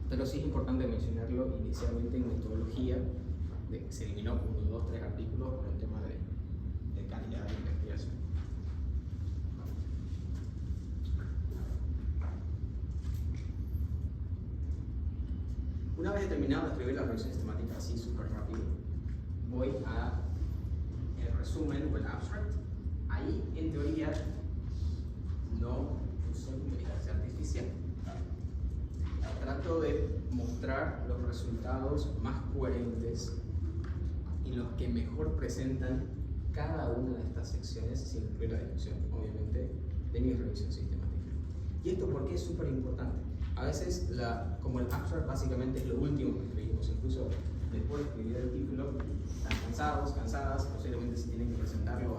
Pero sí es importante mencionarlo inicialmente en metodología, de que se eliminó 1, 2, 3 artículos por el tema de calidad de investigación. Una vez terminado de escribir la revisión sistemática así súper rápido, voy a el resumen o el abstract. Ahí, en teoría, no uso inteligencia artificial. Trato de mostrar los resultados más coherentes y los que mejor presentan cada una de estas secciones sin incluir la discusión, obviamente, de mi revisión sistemática. ¿Y esto por qué es súper importante? A veces, como el abstract básicamente es lo último que escribimos, incluso después de escribir el título, están cansados, cansadas, posiblemente se tienen que presentarlo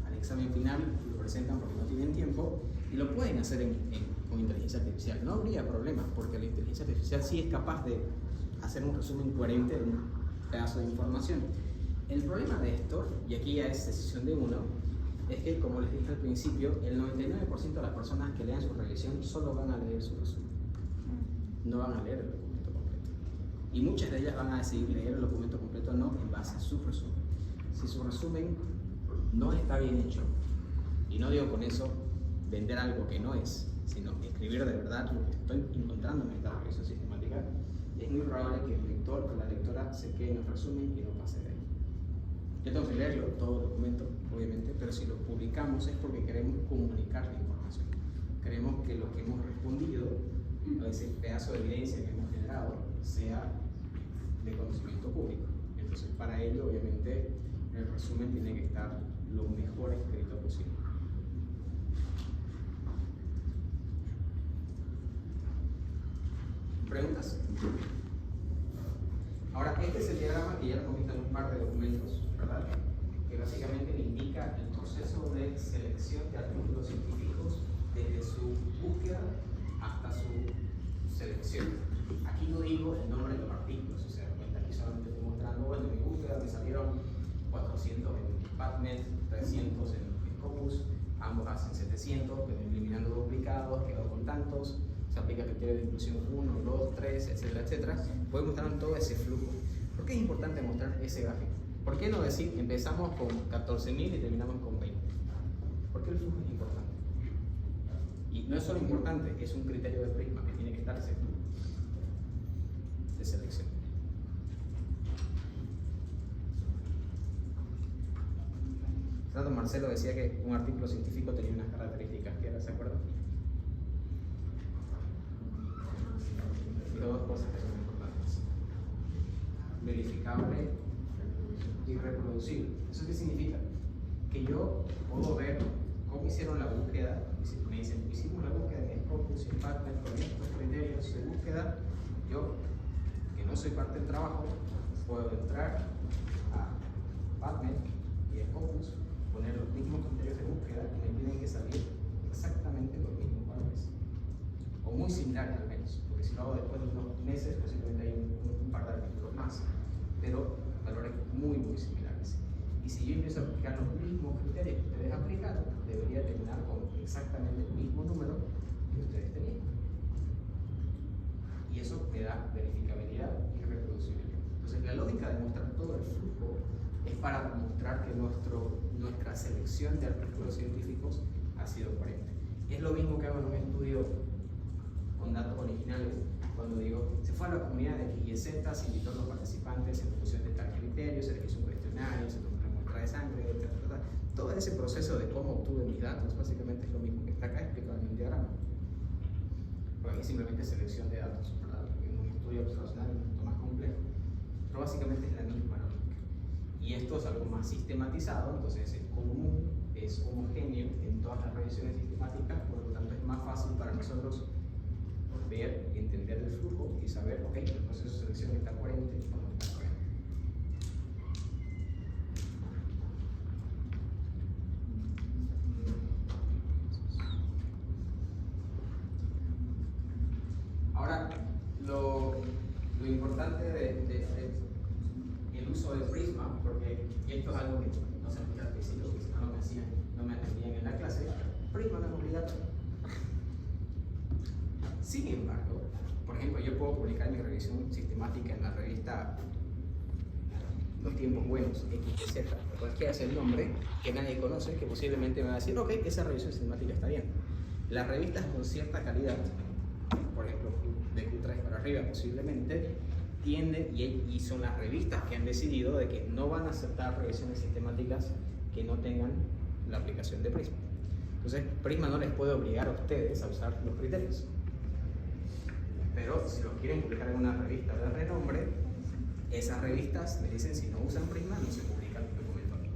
al examen final, lo presentan porque no tienen tiempo, y lo pueden hacer con inteligencia artificial. No habría problema, porque la inteligencia artificial sí es capaz de hacer un resumen coherente de un pedazo de información. El problema de esto, y aquí ya es decisión de uno, es que, como les dije al principio, el 99% de las personas que lean su revisión solo van a leer su resumen. No van a leer el documento completo. Y muchas de ellas van a decidir leer el documento completo no en base a su resumen. Si su resumen no está bien hecho, y no digo con eso vender algo que no es, sino escribir de verdad lo que estoy encontrando en esta revisión sistemática, es muy probable que el lector o la lectora se quede en el resumen y no pase de ahí. Yo tengo que leerlo, todo el documento, obviamente, pero si lo publicamos es porque queremos comunicar la información. Queremos que lo que hemos respondido, o ese pedazo de evidencia que hemos generado, sea de conocimiento público. Entonces, para ello, obviamente, el resumen tiene que estar lo mejor escrito posible. ¿Preguntas? Ahora, este es el diagrama que ya lo hemos visto en un par de documentos, ¿verdad? Que básicamente me indica el proceso de selección de artículos científicos desde su búsqueda hasta su selección. Aquí no digo el nombre de los artículos, o sea, aquí solamente estoy mostrando, bueno, en mi búsqueda me salieron 400 en PubMed, 300 en Scopus, ambos hacen 700, pero eliminando duplicados, quedo con tantos. Se aplica el criterio de inclusión 1, 2, 3, etcétera, etcétera. Puede mostrar todo ese flujo. ¿Por qué es importante mostrar ese gráfico? ¿Por qué no decir empezamos con 14.000 y terminamos con 20? Porque el flujo es importante. Y no es solo importante, es un criterio de prisma que tiene que estar ese flujo de selección. Tanto Marcelo decía que un artículo científico tenía unas características, ¿qué era? ¿Se acuerdan? cosas que son importantes. Verificable y reproducible. ¿Eso qué significa? Que yo puedo ver cómo hicieron la búsqueda. Me dicen, hicimos la búsqueda en Scopus y en PubMed con estos criterios de búsqueda. Yo, que no soy parte del trabajo, puedo entrar a PubMed y Scopus, poner los mismos criterios de búsqueda y me tienen que salir exactamente los mismos valores. O muy similares al menos, porque si lo hago después de unos meses, posiblemente hay un par de artículos más, pero valores muy, muy similares. Y si yo empiezo a aplicar los mismos criterios que ustedes aplicaron, debería terminar con exactamente el mismo número que ustedes tenían. Y eso me da verificabilidad y reproducibilidad. Entonces, la lógica de mostrar todo el flujo es para mostrar que nuestra selección de artículos científicos ha sido coherente. Es lo mismo que hago en un estudio con datos originales, cuando digo, se fue a la comunidad de X y Z, se invitó a los participantes en función de tal criterio, se les hizo un cuestionario, se tomó una muestra de sangre, etc. Todo ese proceso de cómo obtuve mis datos, básicamente es lo mismo que está acá explicado en un diagrama. Porque aquí simplemente es selección de datos, ¿verdad? En un estudio observacional es un poquito más complejo, pero básicamente es la misma lógica. Y esto es algo más sistematizado, entonces es común, es homogéneo en todas las revisiones sistemáticas, por lo tanto es más fácil para nosotros ver y entender el flujo y saber, ok, el proceso de selección está coherente o no está coherente. Ahora, lo importante el uso del Prisma, porque esto es algo que no se explica al principio, que si no me atendían en la clase, Prisma no es obligatorio. Sin embargo, por ejemplo, yo puedo publicar mi revisión sistemática en la revista Los Tiempos Buenos, XYZ, cualquiera sea el nombre, que nadie conoce, que posiblemente me va a decir, ok, esa revisión sistemática está bien. Las revistas con cierta calidad, por ejemplo, de Q3 para arriba posiblemente, tienden, y son las revistas que han decidido de que no van a aceptar revisiones sistemáticas que no tengan la aplicación de Prisma. Entonces, Prisma no les puede obligar a ustedes a usar los criterios. Pero si los quieren publicar en una revista de renombre, esas revistas me dicen si no usan Prisma no se publica el documento aquí.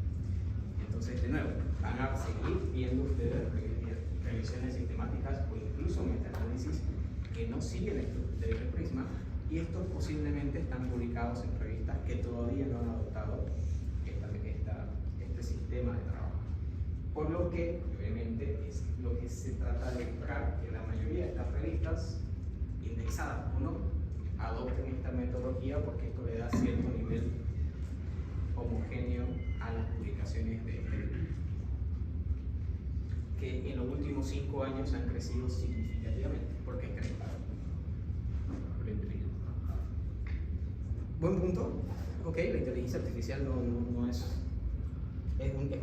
Entonces, de nuevo, van a seguir viendo ustedes revisiones sistemáticas o incluso meta-análisis que no siguen el criterio de Prisma, y estos posiblemente están publicados en revistas que todavía no han adoptado este sistema de trabajo. Por lo que, obviamente, es lo que se trata de buscar que la mayoría de estas revistas indexadas o no adopten esta metodología, porque esto le da cierto nivel homogéneo a las publicaciones que en los últimos 5 años han crecido significativamente, porque es crecido. Buen punto. Ok, la inteligencia artificial no es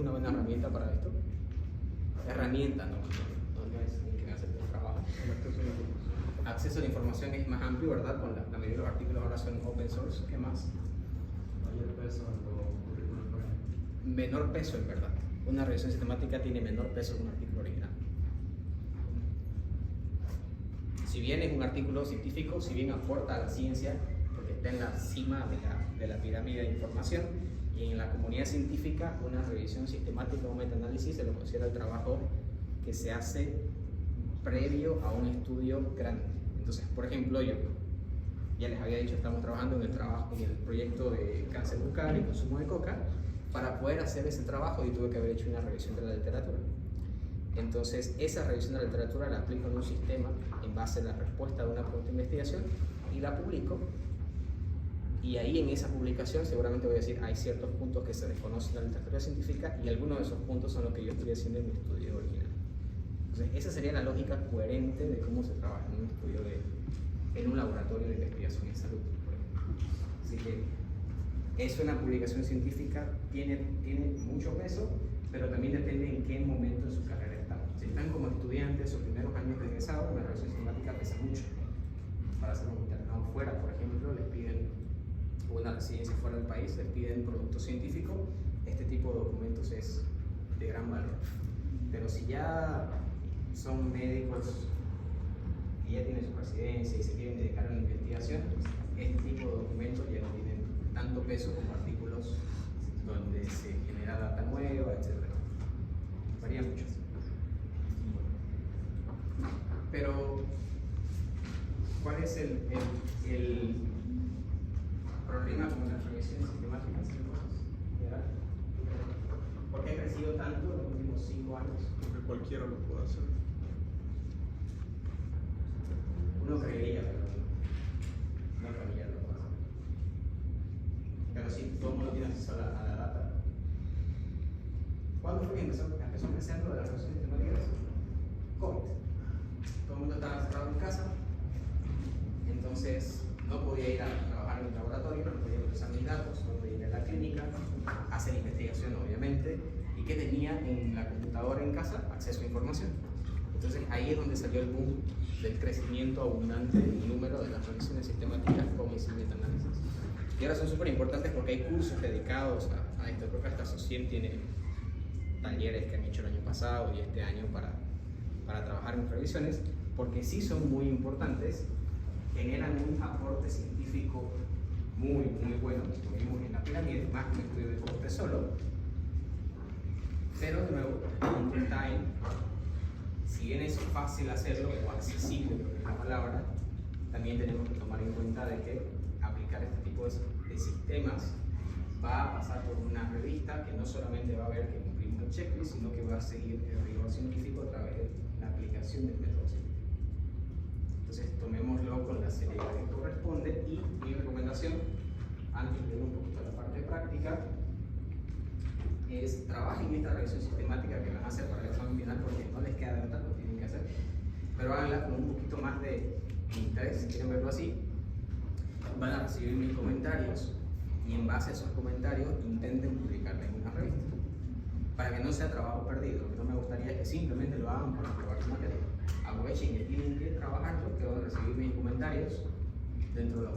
una buena herramienta para esto. Herramienta, no es alguien que hace el trabajo. Acceso a la información es más amplio, ¿verdad? Con la mayoría de los artículos ahora son open source. ¿Qué más? Mayor peso en los currículos. Menor peso, en verdad. Una revisión sistemática tiene menor peso que un artículo original. Si bien es un artículo científico, si bien aporta a la ciencia, porque está en la cima de la pirámide de información, y en la comunidad científica una revisión sistemática o metaanálisis se lo considera el trabajo que se hace previo a un estudio grande. Entonces, por ejemplo, yo ya les había dicho, estamos trabajando en el proyecto de cáncer bucal y consumo de coca. Para poder hacer ese trabajo yo tuve que haber hecho una revisión de la literatura. Entonces, esa revisión de la literatura la aplico en un sistema en base a la respuesta de una pregunta de investigación y la publico. Y ahí en esa publicación seguramente voy a decir, hay ciertos puntos que se desconocen en la literatura científica, y algunos de esos puntos son los que yo estoy haciendo en mi estudio original. Entonces, esa sería la lógica coherente de cómo se trabaja en un estudio en un laboratorio de investigación en salud, por ejemplo. Así que es una publicación científica, tiene mucho peso, pero también depende en qué momento en su carrera están. Si están como estudiantes o primeros años de egresado, la revisión sistemática pesa mucho. Para hacer un internado fuera, por ejemplo, les piden, o una residencia fuera del país, les piden producto científico. Este tipo de documentos es de gran valor. Pero si ya son médicos y ya tienen su residencia y se quieren dedicar a la investigación, investigación, este tipo de documentos ya no tienen tanto peso como artículos donde se genera data nueva, etc. Varía mucho. Pero, ¿cuál es el problema con las revisiones sistemáticas? ¿Por qué ha crecido tanto en los últimos 5 años? Porque cualquiera lo puede hacer. Uno creería, pero no creería lo puede hacer. Pero sí, todo el mundo tiene acceso a la data. ¿Cuándo fue que empezó a crecer lo de las revisiones sistemáticas? COVID. Todo el mundo estaba encerrado en casa, entonces no podía ir a trabajar en el laboratorio, no podía procesar mis datos, no podía ir a la clínica, hacer investigación obviamente, y que tenía en la computadora en casa acceso a información. Entonces ahí es donde salió el boom del crecimiento abundante y número de las revisiones sistemáticas con y sin metaanálisis. Y ahora son súper importantes porque hay cursos dedicados a esto. Creo que hasta SOCIEM tiene talleres que han hecho el año pasado y este año para trabajar en revisiones, porque sí son muy importantes, generan un aporte científico muy bueno, como vimos en la pirámide, más que un estudio de coste solo. Pero de nuevo, el punto está en, si bien es fácil hacerlo o accesible, creo que es la palabra, también tenemos que tomar en cuenta de que aplicar este tipo de sistemas va a pasar por una revista que no solamente va a ver que cumplimos el checklist, sino que va a seguir el rigor científico a través de la aplicación del método científico. Entonces tomémoslo con la seriedad que corresponde, y mi recomendación, antes de ir un poquito a la parte práctica, es trabajen en esta revisión sistemática que van a hacer para el examen final, porque no les queda de otra, lo tienen que hacer, pero háganla con un poquito más de interés, si quieren verlo así. Van a recibir mis comentarios y en base a esos comentarios intenten publicarla en una revista, para que no sea trabajo perdido. Lo que no me gustaría es que simplemente lo hagan para probar su materia. Aprovechen que tienen que trabajarlo, que van a recibir mis comentarios dentro de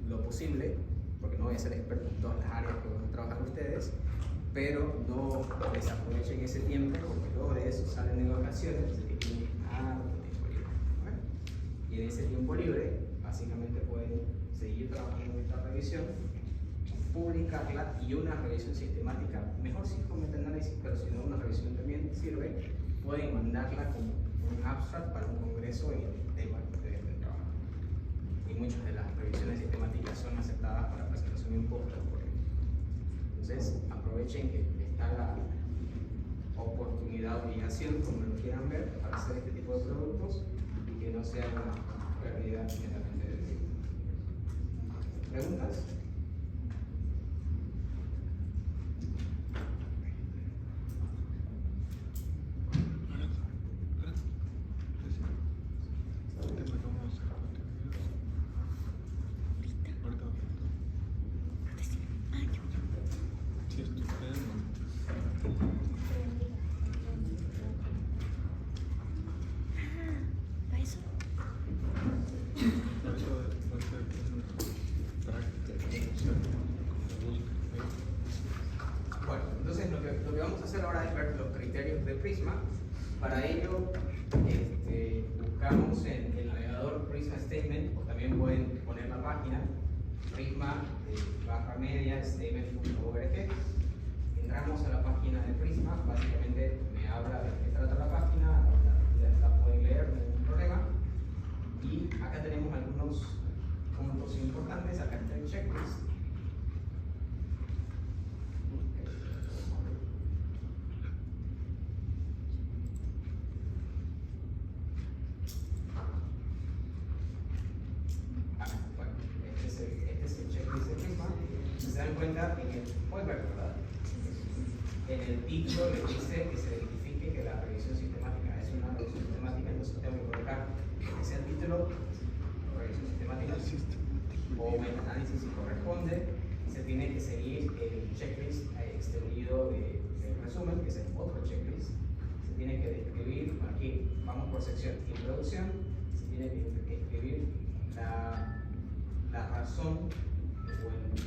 lo posible, porque no voy a ser experto en todas las áreas que van a trabajar ustedes, pero no desaprovechen ese tiempo, porque luego de eso salen de vacaciones, así que tienen harto tiempo libre. ¿Vale? Y en ese tiempo libre, básicamente pueden seguir trabajando en esta revisión, publicarla, y una revisión sistemática, mejor si es con metaanálisis, pero si no, una revisión también sirve, pueden mandarla como un abstract para un congreso en el tema que ustedes estén trabajando. Y muchas de las revisiones sistemáticas son aceptadas para presentación en póster, por ejemplo. Entonces, aprovechen que está la oportunidad, obligación, como lo quieran ver, para hacer este tipo de productos y que no sea una pérdida meramente de tiempo. ¿Preguntas? Bueno, entonces lo que vamos a hacer ahora es ver los criterios de Prisma. Para ello, buscamos en el navegador Prisma Statement, o también pueden poner la página prisma/media statement.org. Entramos a la página de Prisma, básicamente me habla de qué trata la página, la pueden leer, no hay ningún problema. Y acá tenemos algunos puntos importantes. Acá está el checklist. Bueno, este es el checklist de Prisma. Si se dan cuenta, pueden ver, ¿verdad? En el título le dice que se identifique que la revisión sistemática es una revisión sistemática, entonces tengo que colocar que sea el título, revisión sistemática o metaanálisis si corresponde. Se tiene que seguir el checklist extendido del resumen, que es el otro checklist. Se tiene que describir, aquí vamos por sección, introducción, se tiene que escribir la razón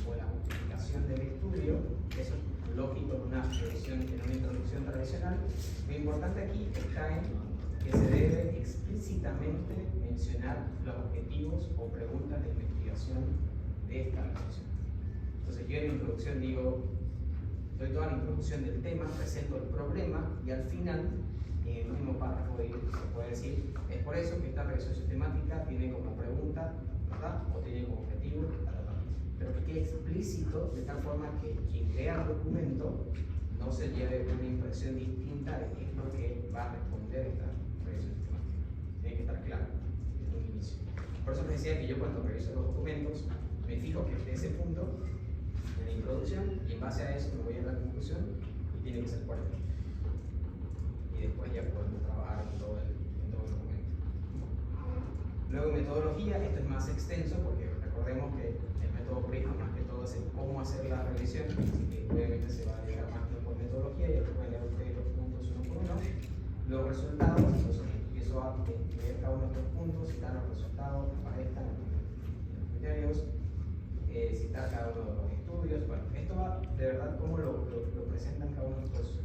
o la justificación del estudio. Eso es lógico en una revisión, en una introducción tradicional. Lo importante aquí está en que se debe explícitamente mencionar los objetivos o preguntas de investigación de esta revisión. Entonces yo en la introducción digo, doy toda la introducción del tema, presento el problema y al final, en el último párrafo se puede decir, es por eso que esta revisión sistemática tiene como pregunta, ¿verdad? O tiene como objetivo, pero que quede explícito de tal forma que quien lea el documento no se lleve una impresión distinta de qué es lo que va a responder esta revisión sistemática. Tiene que estar claro desde un inicio. Por eso les decía que yo cuando reviso los documentos me fijo que esté ese punto en la introducción y en base a eso me voy a la conclusión y tiene que ser fuerte. Y después ya podemos trabajar en todo el documento. Luego metodología, esto es más extenso porque recordemos que el método PRISMA más que todo es el cómo hacer la revisión, así que obviamente se va a dedicar más tiempo en metodología y después voy a leer ustedes los puntos uno por uno. Los resultados, entonces empiezo a leer cada uno de estos puntos, citar los resultados que aparezcan en los criterios, citar cada uno de los estudios. Bueno, esto va, de verdad, cómo lo presentan cada uno de estos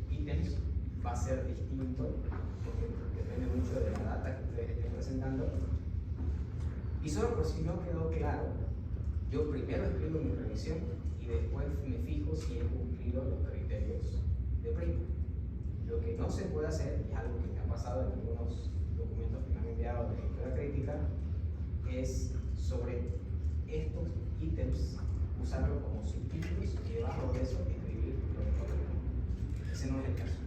ítems va a ser distinto, porque depende mucho de la data que ustedes estén presentando. Y solo por si no quedó claro, yo primero escribo mi revisión y después me fijo si he cumplido los criterios de PRISMA. Lo que no se puede hacer, y es algo que me ha pasado en algunos documentos que me han enviado de lectura crítica, es sobre estos ítems usarlo como subtítulos y debajo de eso escribir lo que no. Ese no es el caso.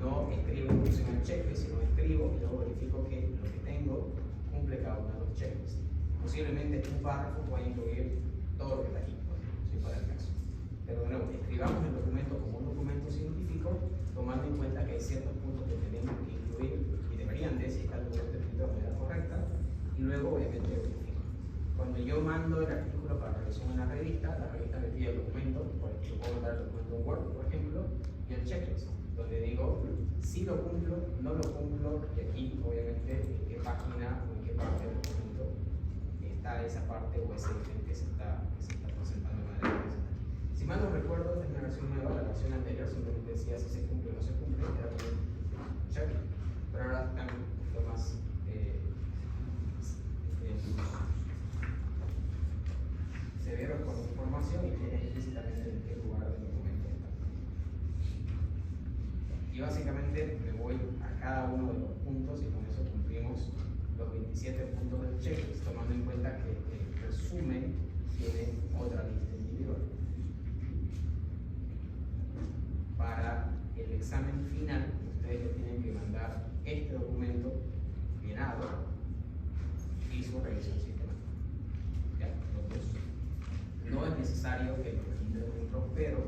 No escribo inclusive en checklist, sino escribo y luego verifico que lo que tengo cumple cada uno de los checklists. Posiblemente un párrafo pueda incluir todo lo que está aquí, si fuera el caso. Pero de nuevo, escribamos el documento como un documento científico, tomando en cuenta que hay ciertos puntos que tenemos que incluir y deberían de, si está el documento escrito de manera correcta, y luego obviamente verifico. Cuando yo mando el artículo para revisión en la revista me pide el documento, por ejemplo, puedo mandar el documento en Word, por ejemplo, y el checklist, donde digo si lo cumplo, no lo cumplo, y aquí obviamente en qué página o en qué parte del documento está esa parte o ese ítem que se está presentando de manera horizontal. Si mal no recuerdo, esta es una versión nueva, la versión anterior simplemente decía si se cumple o no se cumple, era como un check, pero ahora están un poquito más severos con información y tiene explícitamente en qué lugar del documento está. Y básicamente me voy a cada uno de los puntos y con eso cumplimos los 27 puntos del checklist, tomando en cuenta que el resumen tiene otra lista individual. Para el examen final, ustedes le tienen que mandar este documento llenado y su revisión sistemática. ¿Ya? Los dos. No es necesario que lo registren dentro, pero,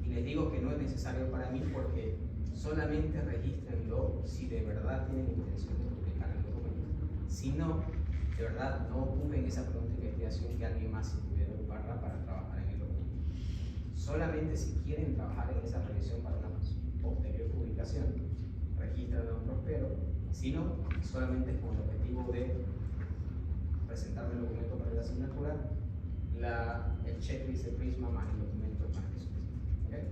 y les digo que no es necesario para mí porque solamente regístrenlo si de verdad tienen intención de publicar el documento. Si no, de verdad no ocupen esa pregunta de investigación que alguien más se pudiera ocuparla para trabajar en el documento. Solamente si quieren trabajar en esa revisión para una posterior publicación, regístrenlo en Prospero. Si no, solamente es con el objetivo de presentarme el documento para la asignatura, el checklist de PRISMA más el documento más que suficiente. ¿Okay?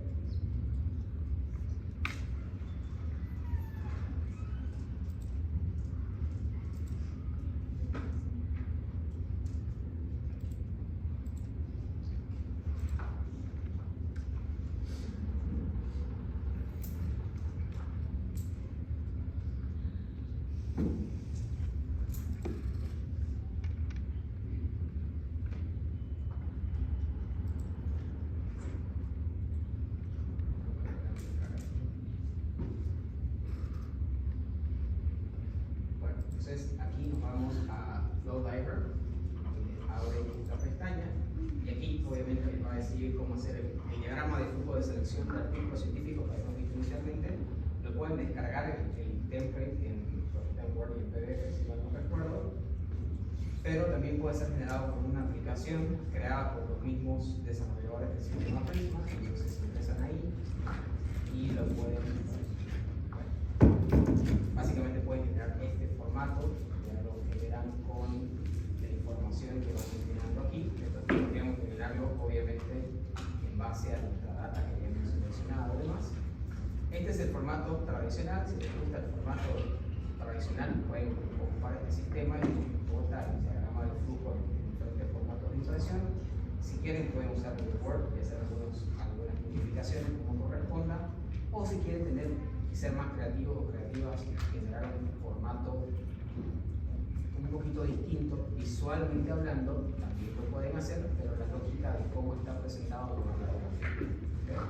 Entonces aquí nos vamos a Flowdiver, abre esta pestaña y aquí obviamente les va a decir cómo hacer el diagrama de flujo de selección de artículos científicos que habíamos visto inicialmente. Lo pueden descargar el template en Word y en PDF si mal no recuerdo, pero también puede ser generado con una aplicación creada por los mismos desarrolladores del sistema PRISMA. Entonces ingresan ahí y lo pueden, básicamente pueden generar este formato, ya lo generan con la información que van llenando aquí. Entonces tendríamos que generarlo obviamente en base a nuestra data que habíamos seleccionado además. Este es el formato tradicional. Si les gusta el formato tradicional, pueden ocupar este sistema y importar el diagrama del flujo en diferentes formatos de impresión. Si quieren, pueden usar el Word y hacer algunas modificaciones como corresponda. O si quieren ser más creativos o creativas y generar un formato un poquito distinto, visualmente hablando, también lo pueden hacer, pero la lógica de cómo está presentado no va a cambiar. ¿Okay?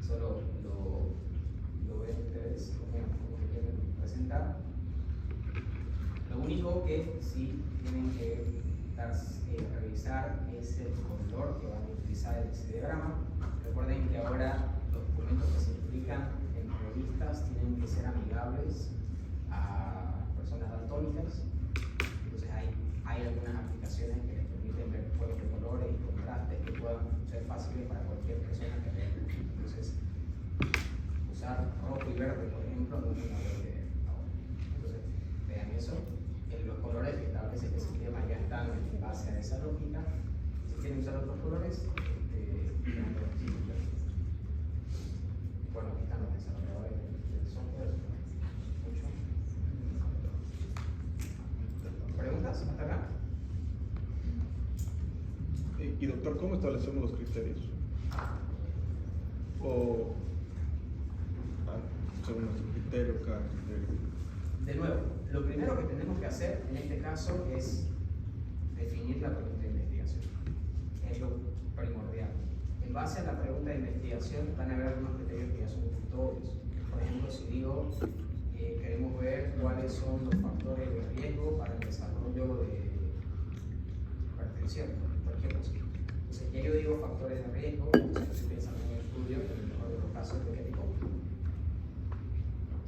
Solo lo ven ustedes como lo quieren presentar. Lo único que sí tienen que revisar es el color que van a utilizar en ese diagrama. Recuerden que ahora los documentos que se implican en revistas tienen que ser amigables a personas daltónicas. Entonces hay algunas aplicaciones que les permiten ver juegos de colores y contrastes que puedan ser fáciles para cualquier persona que vea. Entonces, usar rojo y verde, por ejemplo, no es una buena idea ahora. Entonces, vean eso. Los colores que establece el sistema ya están en base a esa lógica. Si quieren usar otros colores, bueno, aquí están los desarrolladores del software. ¿Preguntas hasta acá? Y doctor, ¿cómo establecemos los criterios? O según nuestro criterio, cada criterio. De nuevo, lo primero que tenemos que hacer en este caso es definir la pregunta de investigación. Es lo primordial. En base a la pregunta de investigación van a haber algunos criterios que ya son obvios. Por ejemplo, si digo queremos ver cuáles son los factores de riesgo para el desarrollo de hipertensión, por ejemplo. Entonces, ya yo digo factores de riesgo, entonces estoy pensando en un estudio, en el mejor de los casos, ¿de qué tipo?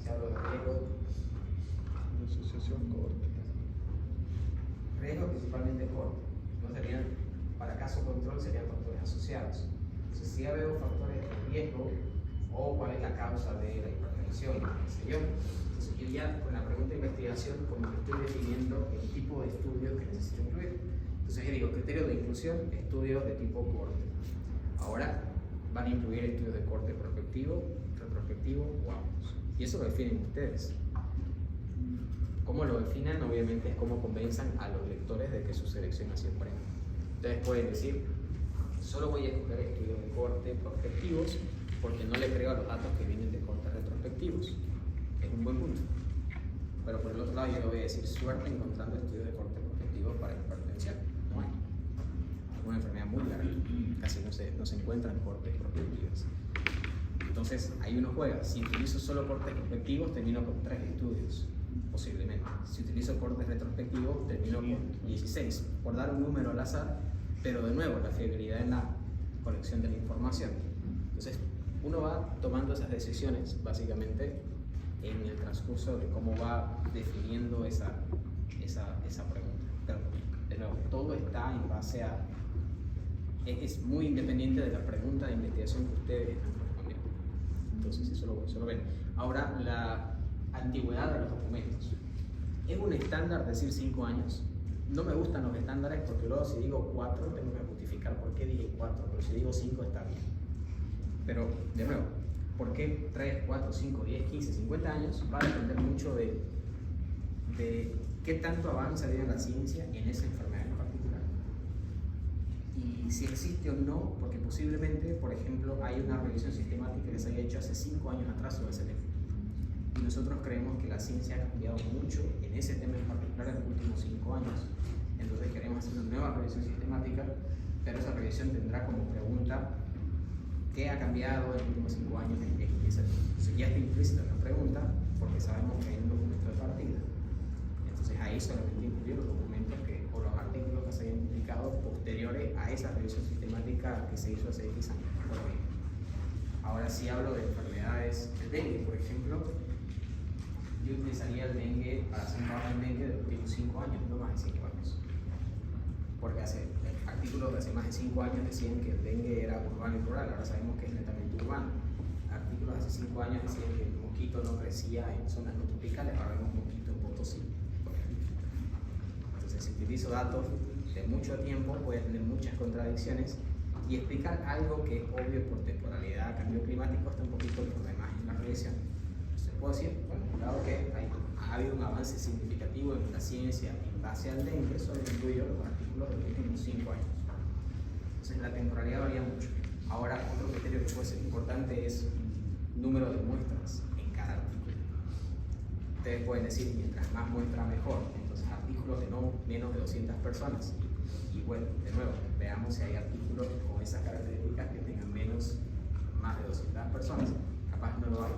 Si hablo de riesgo, Asociación corte. riesgo principalmente corte, no serían, para caso control serían factores asociados. Entonces, si ya veo factores de riesgo o cuál es la causa de la hipertensión, qué sé yo. Entonces, yo ya con la pregunta de investigación, como que estoy definiendo el tipo de estudio que necesito incluir. Entonces, yo digo, criterio de inclusión, estudios de tipo corte. Ahora van a incluir estudios de corte prospectivo, retrospectivo o ambos. Y eso lo definen ustedes. ¿Cómo lo definan? Obviamente es cómo convenzan a los lectores de que su selección ha sido correcta. Entonces pueden decir, solo voy a escoger estudios de corte prospectivos porque no le creo a los datos que vienen de cortes retrospectivos. Es un buen punto. Pero por el otro lado yo le voy a decir, suerte encontrando estudios de corte prospectivo para hipertensión. No hay. Es una enfermedad muy larga. Casi no se encuentran cortes prospectivos. Entonces ahí uno juega. Si utilizo solo cortes prospectivos, termino con 3 estudios. Posiblemente. Si utilizo cortes retrospectivos, termino con 16, por dar un número al azar, pero de nuevo, la fiabilidad en la colección de la información. Entonces, uno va tomando esas decisiones, básicamente, en el transcurso de cómo va definiendo esa pregunta. Pero, de nuevo, todo está en base a... Es muy independiente de la pregunta de investigación que ustedes están respondiendo. Entonces, eso lo ven. Ahora, la antigüedad de los documentos. Es un estándar decir 5 años. No me gustan los estándares porque luego si digo 4 tengo que justificar por qué dije 4, pero si digo 5 está bien. Pero, de nuevo, ¿por qué 3, 4, 5, 10, 15, 50 años? Va a depender mucho de qué tanto avanza en la ciencia en esa enfermedad en particular. Y si existe o no, porque posiblemente, por ejemplo, hay una revisión sistemática que se haya hecho hace 5 años atrás sobre ese tema. Y nosotros creemos que la ciencia ha cambiado mucho en ese tema en particular en los últimos 5 años. Entonces queremos hacer una nueva revisión sistemática, pero esa revisión tendrá como pregunta ¿qué ha cambiado en los últimos 5 años en X, Y, Z? Entonces ya está implícita en la pregunta porque sabemos que hay un documento de partida. Entonces ahí solamente incluir los documentos o los artículos que se hayan publicado posteriores a esa revisión sistemática que se hizo hace X años. Ahora sí hablo de enfermedades del dengue, por ejemplo. Yo utilizaría el dengue para hacer un trabajo en dengue de los últimos 5 años, no más de 5 años. Porque artículos de hace más de 5 años decían que el dengue era urbano y rural, ahora sabemos que es netamente urbano. Artículos de hace 5 años decían que el mosquito no crecía en zonas no tropicales, ahora vemos mosquito en Potosí. Entonces, si utilizo datos de mucho tiempo, puede tener muchas contradicciones y explicar algo que es obvio por temporalidad, cambio climático, está un poquito por demás. la revisión. Se puede decir, bueno, dado que ha habido un avance significativo en la ciencia en base al dengue, solo incluyo los artículos de los últimos 5 años. Entonces la temporalidad varía mucho. Ahora, otro criterio que puede ser importante es número de muestras en cada artículo. Ustedes pueden decir, mientras más muestra mejor, entonces artículos de no menos de 200 personas. Y bueno, de nuevo, veamos si hay artículos con esas características que tengan más de 200 personas. Capaz no lo hay.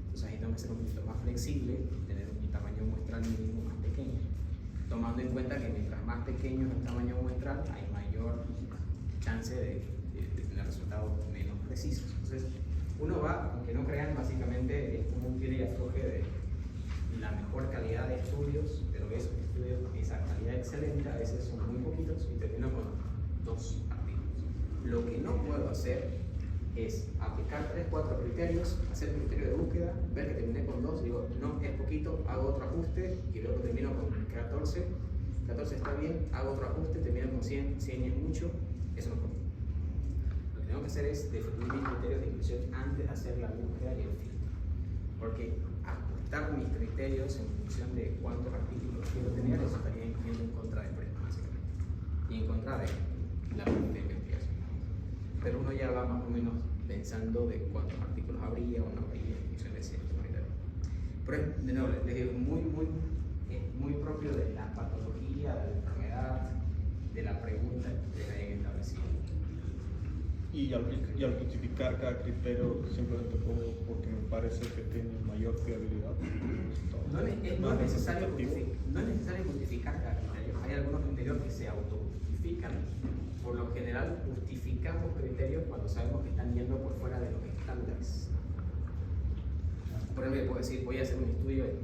Entonces ahí tengo que ser un poquito más flexible, tener un tamaño muestral mínimo más pequeño. Tomando en cuenta que mientras más pequeño es el tamaño muestral, hay mayor chance de tener resultados menos precisos. Entonces, uno va, aunque no crean, básicamente es como un tire y afloje de la mejor calidad de estudios, pero esos estudios, esa calidad excelente, a veces son muy poquitos y termino con 2 artículos. Lo que no puedo hacer es aplicar 3, 4 criterios, hacer un criterio de búsqueda, ver que terminé con 2, digo, no, es poquito, hago otro ajuste y luego termino con 14. 14 está bien, hago otro ajuste, termino con 100, 100 es mucho, eso no puedo. Lo que tengo que hacer es definir mis criterios de inclusión antes de hacer la búsqueda y el filtro. Porque ajustar mis criterios en función de cuántos artículos quiero tener, eso estaría yendo en contra de PREP, básicamente. Y en contra de la pregunta de investigación. Pero uno ya va más o menos pensando de cuántos artículos habría o no habría en función de cierto criterio. Pero de nuevo, les digo, es muy propio de la patología, de la enfermedad, de la pregunta que hayan establecido. Y al justificar cada criterio, simplemente porque me parece que tiene mayor fiabilidad. No es necesario justificar cada criterio. Hay algunos criterios que se autojustifican. Por lo general, justificamos criterios cuando sabemos que están yendo por fuera de los estándares. Por ejemplo, puedo decir, voy a hacer un estudio de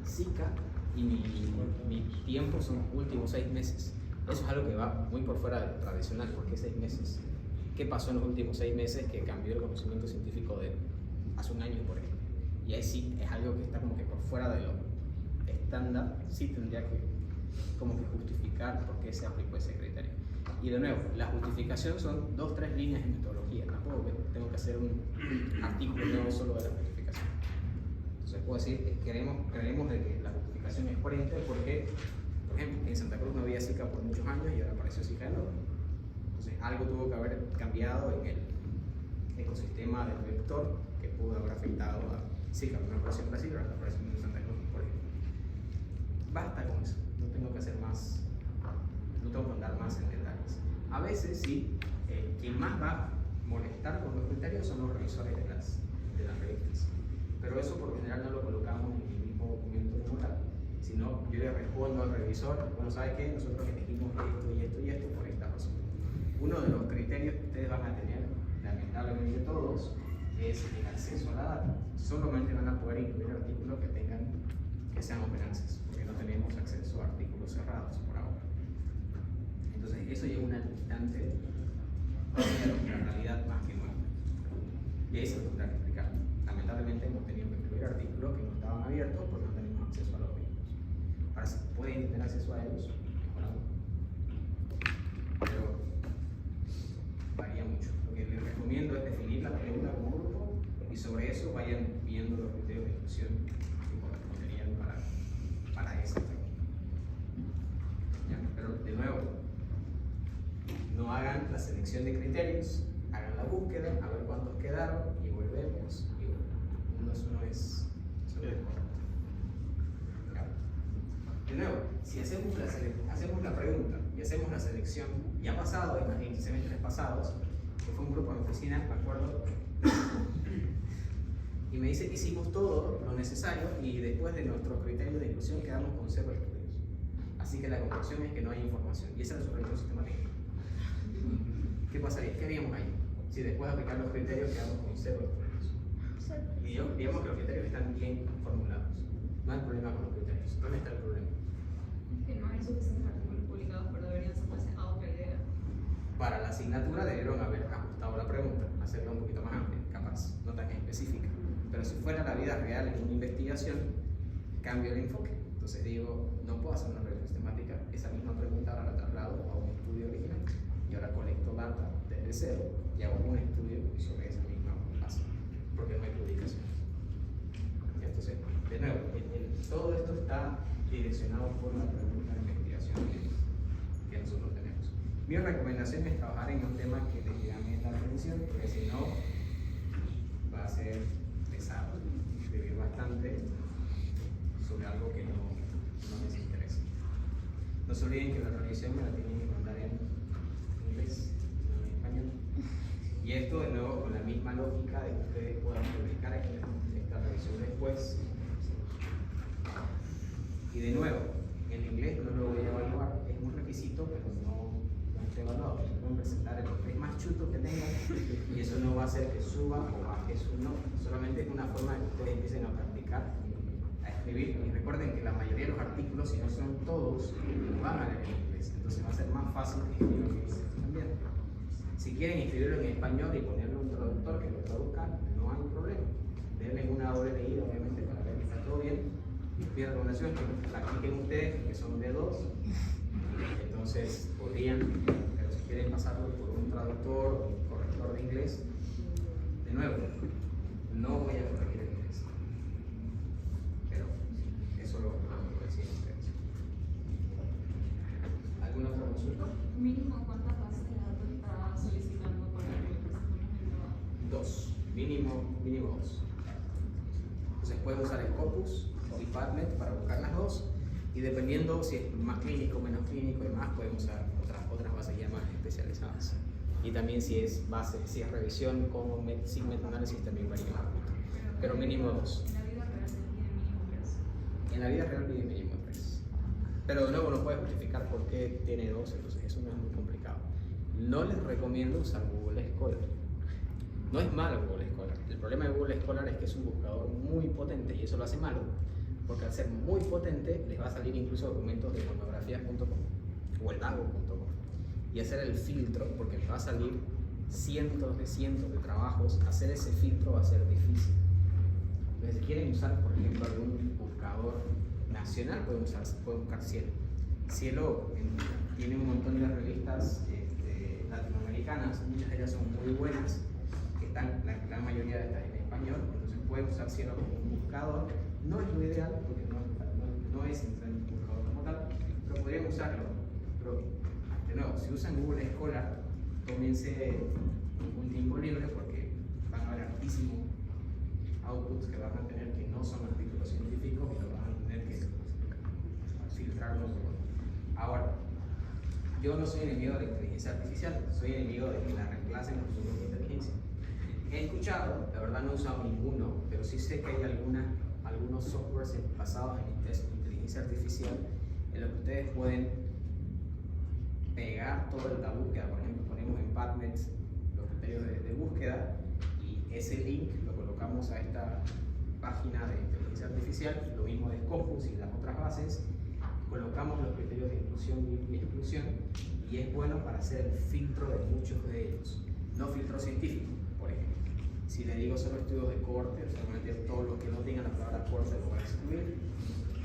Zika y mi tiempo son los últimos 6 meses. Eso es algo que va muy por fuera de lo tradicional. ¿Por qué 6 meses? ¿Qué pasó en los últimos 6 meses que cambió el conocimiento científico de hace un año, por ejemplo? Y ahí sí es algo que está como que por fuera de lo estándar, sí tendría que como que justificar por qué se aplicó ese criterio. Y de nuevo, la justificación son 2 o 3 líneas en metodología, tampoco tengo que hacer un artículo nuevo solo de la justificación. Entonces puedo decir, creemos de que la justificación es coherente porque, por ejemplo, en Santa Cruz no había Zika por muchos años y ahora apareció Zika de nuevo. Entonces algo tuvo que haber cambiado en el ecosistema del vector que pudo haber afectado a Zika. Primero apareció en Brasil, ahora está apareciendo en Santa Cruz, por ejemplo. Basta con eso, no tengo que hacer más, no tengo que andar más en detalles. A veces sí, quien más va a molestar con los criterios son los revisores de las revistas. Pero eso por lo general no lo colocamos en el mismo documento como tal, sino yo le respondo al revisor, bueno, ¿sabe qué? Nosotros elegimos esto y esto y esto por esta razón. Uno de los criterios que ustedes van a tener, lamentablemente todos, es el acceso a la data. Solamente van a poder incluir artículos que sean open access, porque no tenemos acceso a artículos cerrados por ahora. Entonces eso ya es una limitante de la realidad más que nueva. Y ahí se lo tendrá que explicar. Lamentablemente hemos tenido que incluir artículos que no estaban abiertos porque no tenemos acceso a los mismos. Ahora si pueden tener acceso a ellos, mejor aún. Pero varía mucho. Lo que les recomiendo es definir la pregunta como grupo y sobre eso vayan viendo los criterios de inclusión que corresponderían para esa pregunta. ¿Ya? Pero de nuevo, no hagan la selección de criterios, hagan la búsqueda, a ver cuántos quedaron y volvemos. Y eso no es correcto. De nuevo, si hacemos la pregunta y hacemos la selección, ya ha pasado en semestres pasados, que fue un grupo en oficina, me acuerdo, y me dice que hicimos todo lo necesario y después de nuestros criterios de inclusión quedamos con 0 estudios. Así que la conclusión es que no hay información y esa es la supervisión sistemática. ¿Qué pasaría? ¿Qué haríamos ahí? Si después de aplicar los criterios quedamos con 0 estudios. Y digamos que los criterios están bien formulados. No hay problema con los criterios. ¿Dónde está el problema? Que no hay suficientes artículos publicados, pero deberían ser a otra idea. Para la asignatura debieron haber ajustado la pregunta, hacerla un poquito más amplia, capaz, no tan específica. Pero si fuera la vida real en una investigación, cambio el enfoque. Entonces digo, no puedo hacer una revisión sistemática, esa misma pregunta ahora la traslado a un estudio original. Y ahora colecto data desde cero y hago un estudio sobre esa misma base, porque no hay publicación. direccionados por la pregunta de investigación que nosotros tenemos. Mi recomendación es trabajar en un tema que les llame la atención, porque si no va a ser pesado, escribir bastante sobre algo que no les interesa. No se olviden que la revisión me la tienen que mandar en inglés, no en español. Y esto de nuevo con la misma lógica de que ustedes puedan publicar esta revisión después. Y de nuevo, el inglés no lo voy a evaluar, es un requisito, pero no está evaluado. Pueden presentar el inglés más chuto que tengan y eso no va a hacer que suba o baje su nota. Solamente es una forma de que ustedes empiecen a practicar, a escribir. Y recuerden que la mayoría de los artículos, si no son todos, van a leer en inglés. Entonces va a ser más fácil escribirlo en inglés también. Si quieren escribirlo en español y ponerle un traductor que lo traduzca, no hay problema. Denle una doble leída, obviamente, para ver que está todo bien. Mi recomendación es que practiquen ustedes, que son B2, entonces podrían, pero si quieren pasarlo por un traductor o un corrector de inglés, de nuevo, no voy a corregir el inglés, pero eso lo deciden ustedes. ¿Alguna otra consulta? Mínimo, ¿cuántas bases de datos está solicitando para que presentemos el trabajo? 2, mínimo 2. Entonces pueden usar Scopus o PubMed para buscar las dos, y dependiendo si es más clínico, menos clínico y demás, pueden usar otras bases ya más especializadas. Y también si es revisión como sin metaanálisis, también varía. Pero mínimo 2. En la vida real tiene mínimo 3. En la vida real pide mínimo 3. Pero de nuevo no puede justificar por qué tiene 2, entonces eso no es muy complicado. No les recomiendo usar Google Scholar. No es malo Google Scholar. El problema de Google Scholar es que es un buscador muy potente y eso lo hace malo, porque al ser muy potente les va a salir incluso documentos de monografías.com o el lago.com, y hacer el filtro, porque les va a salir cientos de trabajos, hacer ese filtro va a ser difícil. Entonces, si quieren usar, por ejemplo, algún buscador nacional, pueden buscar Cielo. Cielo tiene un montón de revistas latinoamericanas, muchas de ellas son muy buenas, que están, la gran mayoría de estas en español, entonces pueden usar Cielo como un buscador. No es lo ideal, porque no es entrar en un buscador como tal, pero podrían usarlo. Pero, de nuevo, si usan Google Scholar, tómense un tiempo libre porque van a haber altísimos outputs que van a tener que no son artículos científicos y lo van a tener que filtrarlos. Ahora, yo no soy enemigo de la inteligencia artificial, soy enemigo de que la reemplacen por su propia inteligencia. He escuchado, la verdad no he usado ninguno, pero sí sé que hay algunos softwares basados en inteligencia artificial en los que ustedes pueden pegar toda la búsqueda. Por ejemplo, ponemos en PubMed los criterios de búsqueda y ese link lo colocamos a esta página de inteligencia artificial, lo mismo de Scopus y las otras bases, colocamos los criterios de inclusión y exclusión, y es bueno para hacer el filtro de muchos de ellos, no filtro científico, por ejemplo. Si le digo solo estudios de corte, solamente todo lo que no tenga la palabra corte lo voy a excluir.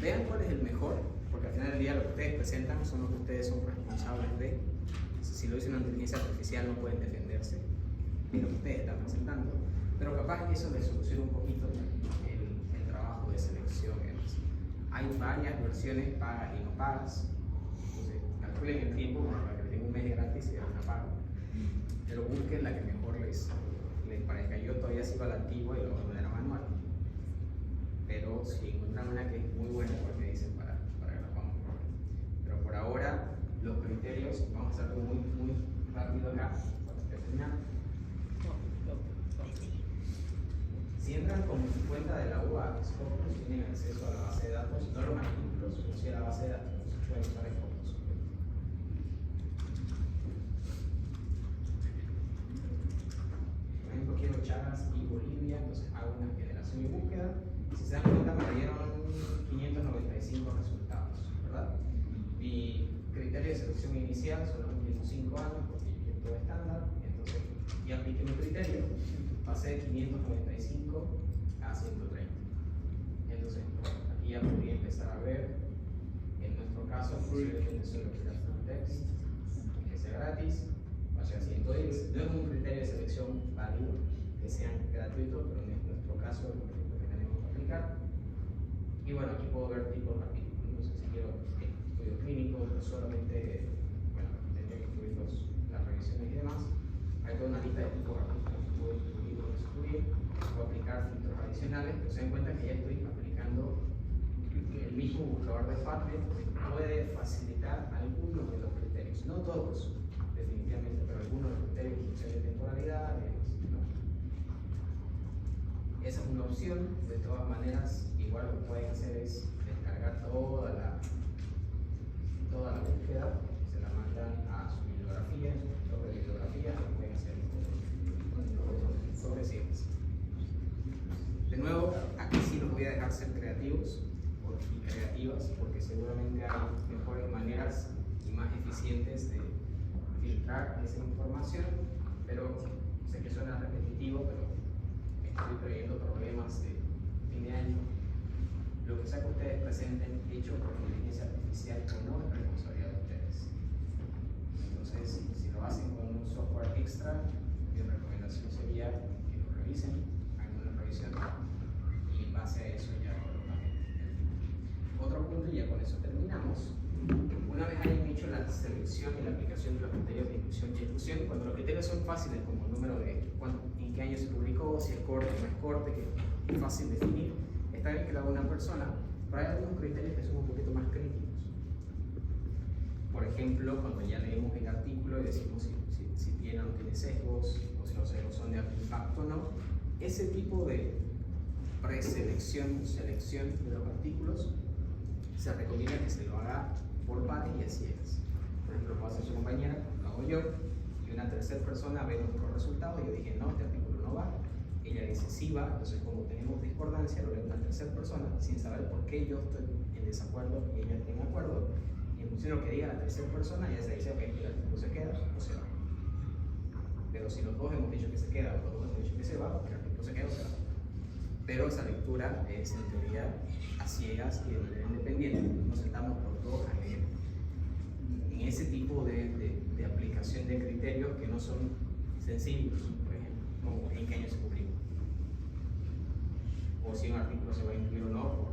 Vean cuál es el mejor, porque al final del día lo que ustedes presentan son los que ustedes son responsables de. Si lo dice una inteligencia artificial no pueden defenderse de lo que ustedes están presentando, pero capaz que eso les soluciona un poquito el trabajo de selección. Hay varias versiones pagas y no pagas, entonces calculen el tiempo para que tengan un mes gratis y una paga, pero busquen la que mejor les parezca. Yo todavía sigo a la antigua y lo voy a poner a manual, pero si encuentran una que es muy buena, pues me dicen para que la podamos probar. Pero por ahora los criterios, vamos a hacerlo muy rápido acá para terminar. Si entran con su cuenta de la UA Scopus, tienen acceso a la base de datos, no los artículos, pero sí a la base de datos, pueden usar Scopus. Por ejemplo, quiero Chagas y Bolivia, entonces hago una generación y búsqueda. Si se dan cuenta, me dieron 595 resultados, ¿verdad? Mi criterio de selección inicial son los últimos 5 años, porque es todo estándar, entonces, y apliqué mi criterio, pasé de 595 a 130. Entonces, aquí ya podría empezar a ver, en nuestro caso, posiblemente solo quiera full text, que sea gratis, vaya a 110. No es un criterio de selección válido, que sean gratuitos, pero en nuestro caso es lo que tenemos que aplicar. Y bueno, aquí puedo ver tipos de artículos. Entonces, si quiero estudios clínicos, no solamente, bueno, tendría que incluir las revisiones y demás. Hay toda una lista de tipos de artículos que puedo incluir o excluir, puedo aplicar filtros adicionales, pero se den cuenta que ya estoy aplicando el mismo buscador de Padlet puede facilitar algunos de los criterios, no todos, definitivamente, pero algunos de los criterios en función de temporalidad, ¿no? Esa es una opción. De todas maneras, igual lo que pueden hacer es descargar toda la búsqueda, se la mandan a su bibliografía, en su gestor de bibliografía, lo pueden hacer sobre ciencia. De nuevo, aquí sí los voy a dejar ser creativos y creativas, porque seguramente hay mejores maneras y más eficientes de filtrar esa información, pero sé que suena repetitivo, pero estoy previendo problemas de fin de año. Lo que sea que ustedes presenten hecho por inteligencia artificial o no es responsabilidad de ustedes. Entonces, si lo hacen con un software extra, mi recomendación sería que lo revisen, hagan una revisión y en base a eso ya colocan. Otro punto, y ya con eso terminamos. Una vez hayan hecho la selección y la aplicación de los criterios de inclusión y exclusión, cuando los criterios son fáciles, como el número de en qué año se publicó, si es corte o no es corte, que es fácil definir, está bien que lo haga una persona, pero hay algunos criterios que son un poquito más críticos. Por ejemplo, cuando ya leemos el artículo y decimos si tiene o no tiene sesgos, o si los sesgos son de alto impacto o no, ese tipo de preselección o selección de los artículos se recomienda que se lo haga por pares y a ciegas. Por ejemplo, lo hace su compañera, lo hago yo, y una tercera persona ve nuestro resultado y yo dije, no, este artículo no va. Ella dice, sí va, entonces como tenemos discordancia, lo lee una tercera persona sin saber por qué yo estoy en desacuerdo y ella está en acuerdo. Y en función de lo que diga la tercera persona, ya se dice, ok, el artículo se queda o se va. Pero si los dos hemos dicho que se queda o los dos hemos dicho que se va, el artículo se queda o se va. Pero esa lectura es en teoría a ciegas y de manera independiente. Nos sentamos los dos a leer. En ese tipo de aplicación de criterios que no son sencillos, por ejemplo, como en qué año se publicó, o si un artículo se va a incluir o no por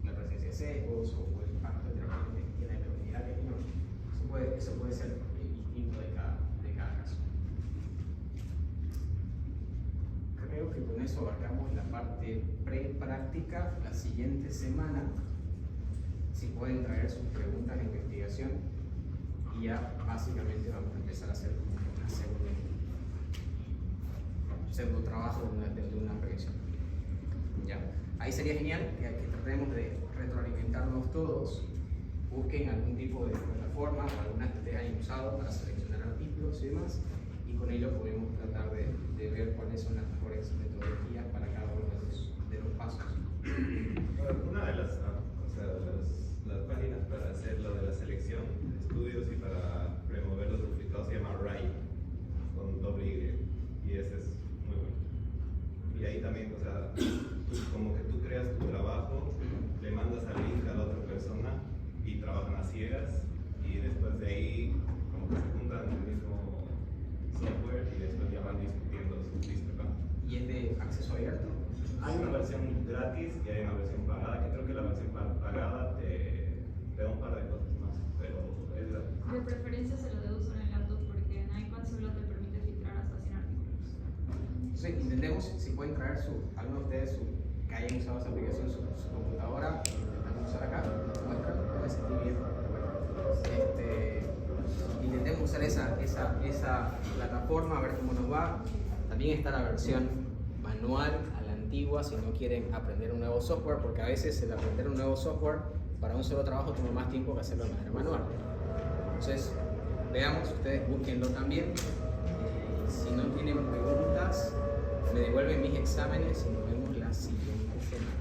la presencia de sesgos o por el impacto de la heterogeneidad que tiene. Eso puede ser distinto de cada caso. Creo que con eso abarcamos la parte pre-práctica. La siguiente semana, si pueden traer sus preguntas de investigación, y ya básicamente vamos a empezar a hacer un pseudo trabajo de una proyección. ¿Ya? Ahí sería genial que tratemos de retroalimentarnos todos, busquen algún tipo de plataforma o alguna que ustedes hayan usado para seleccionar artículos y demás, y con ello podemos tratar de ver cuáles son las mejores metodologías para cada uno de los pasos. Una de las páginas para hacer lo de la selección de estudios y para remover los duplicados se llama RAI, con doble Y, y ese es muy bueno. Y ahí también, o sea, como que tú creas tu trabajo, le mandas el link a la otra persona y trabajan a ciegas, y después de ahí como que se juntan en el mismo software y después ya van discutiendo sus listas. ¿Y es de acceso abierto? Hay una versión gratis y hay una versión pagada, que creo que la versión pagada te da un par de cosas más, pero es gratis. De preferencia se lo debe usar en laptop porque en iPad solo te permite filtrar hasta 100 artículos. Entonces intentemos, si pueden traer algunos de ustedes que hayan usado esa aplicación su computadora, intentamos usar acá, muestra, puede sentir bien. Intentemos usar esa plataforma, a ver cómo nos va. También está la versión manual a la antigua si no quieren aprender un nuevo software, porque a veces el aprender un nuevo software para un solo trabajo toma más tiempo que hacerlo de manera manual. Entonces, veamos, ustedes búsquenlo también. Si no tienen preguntas, me devuelven mis exámenes y nos vemos la siguiente semana.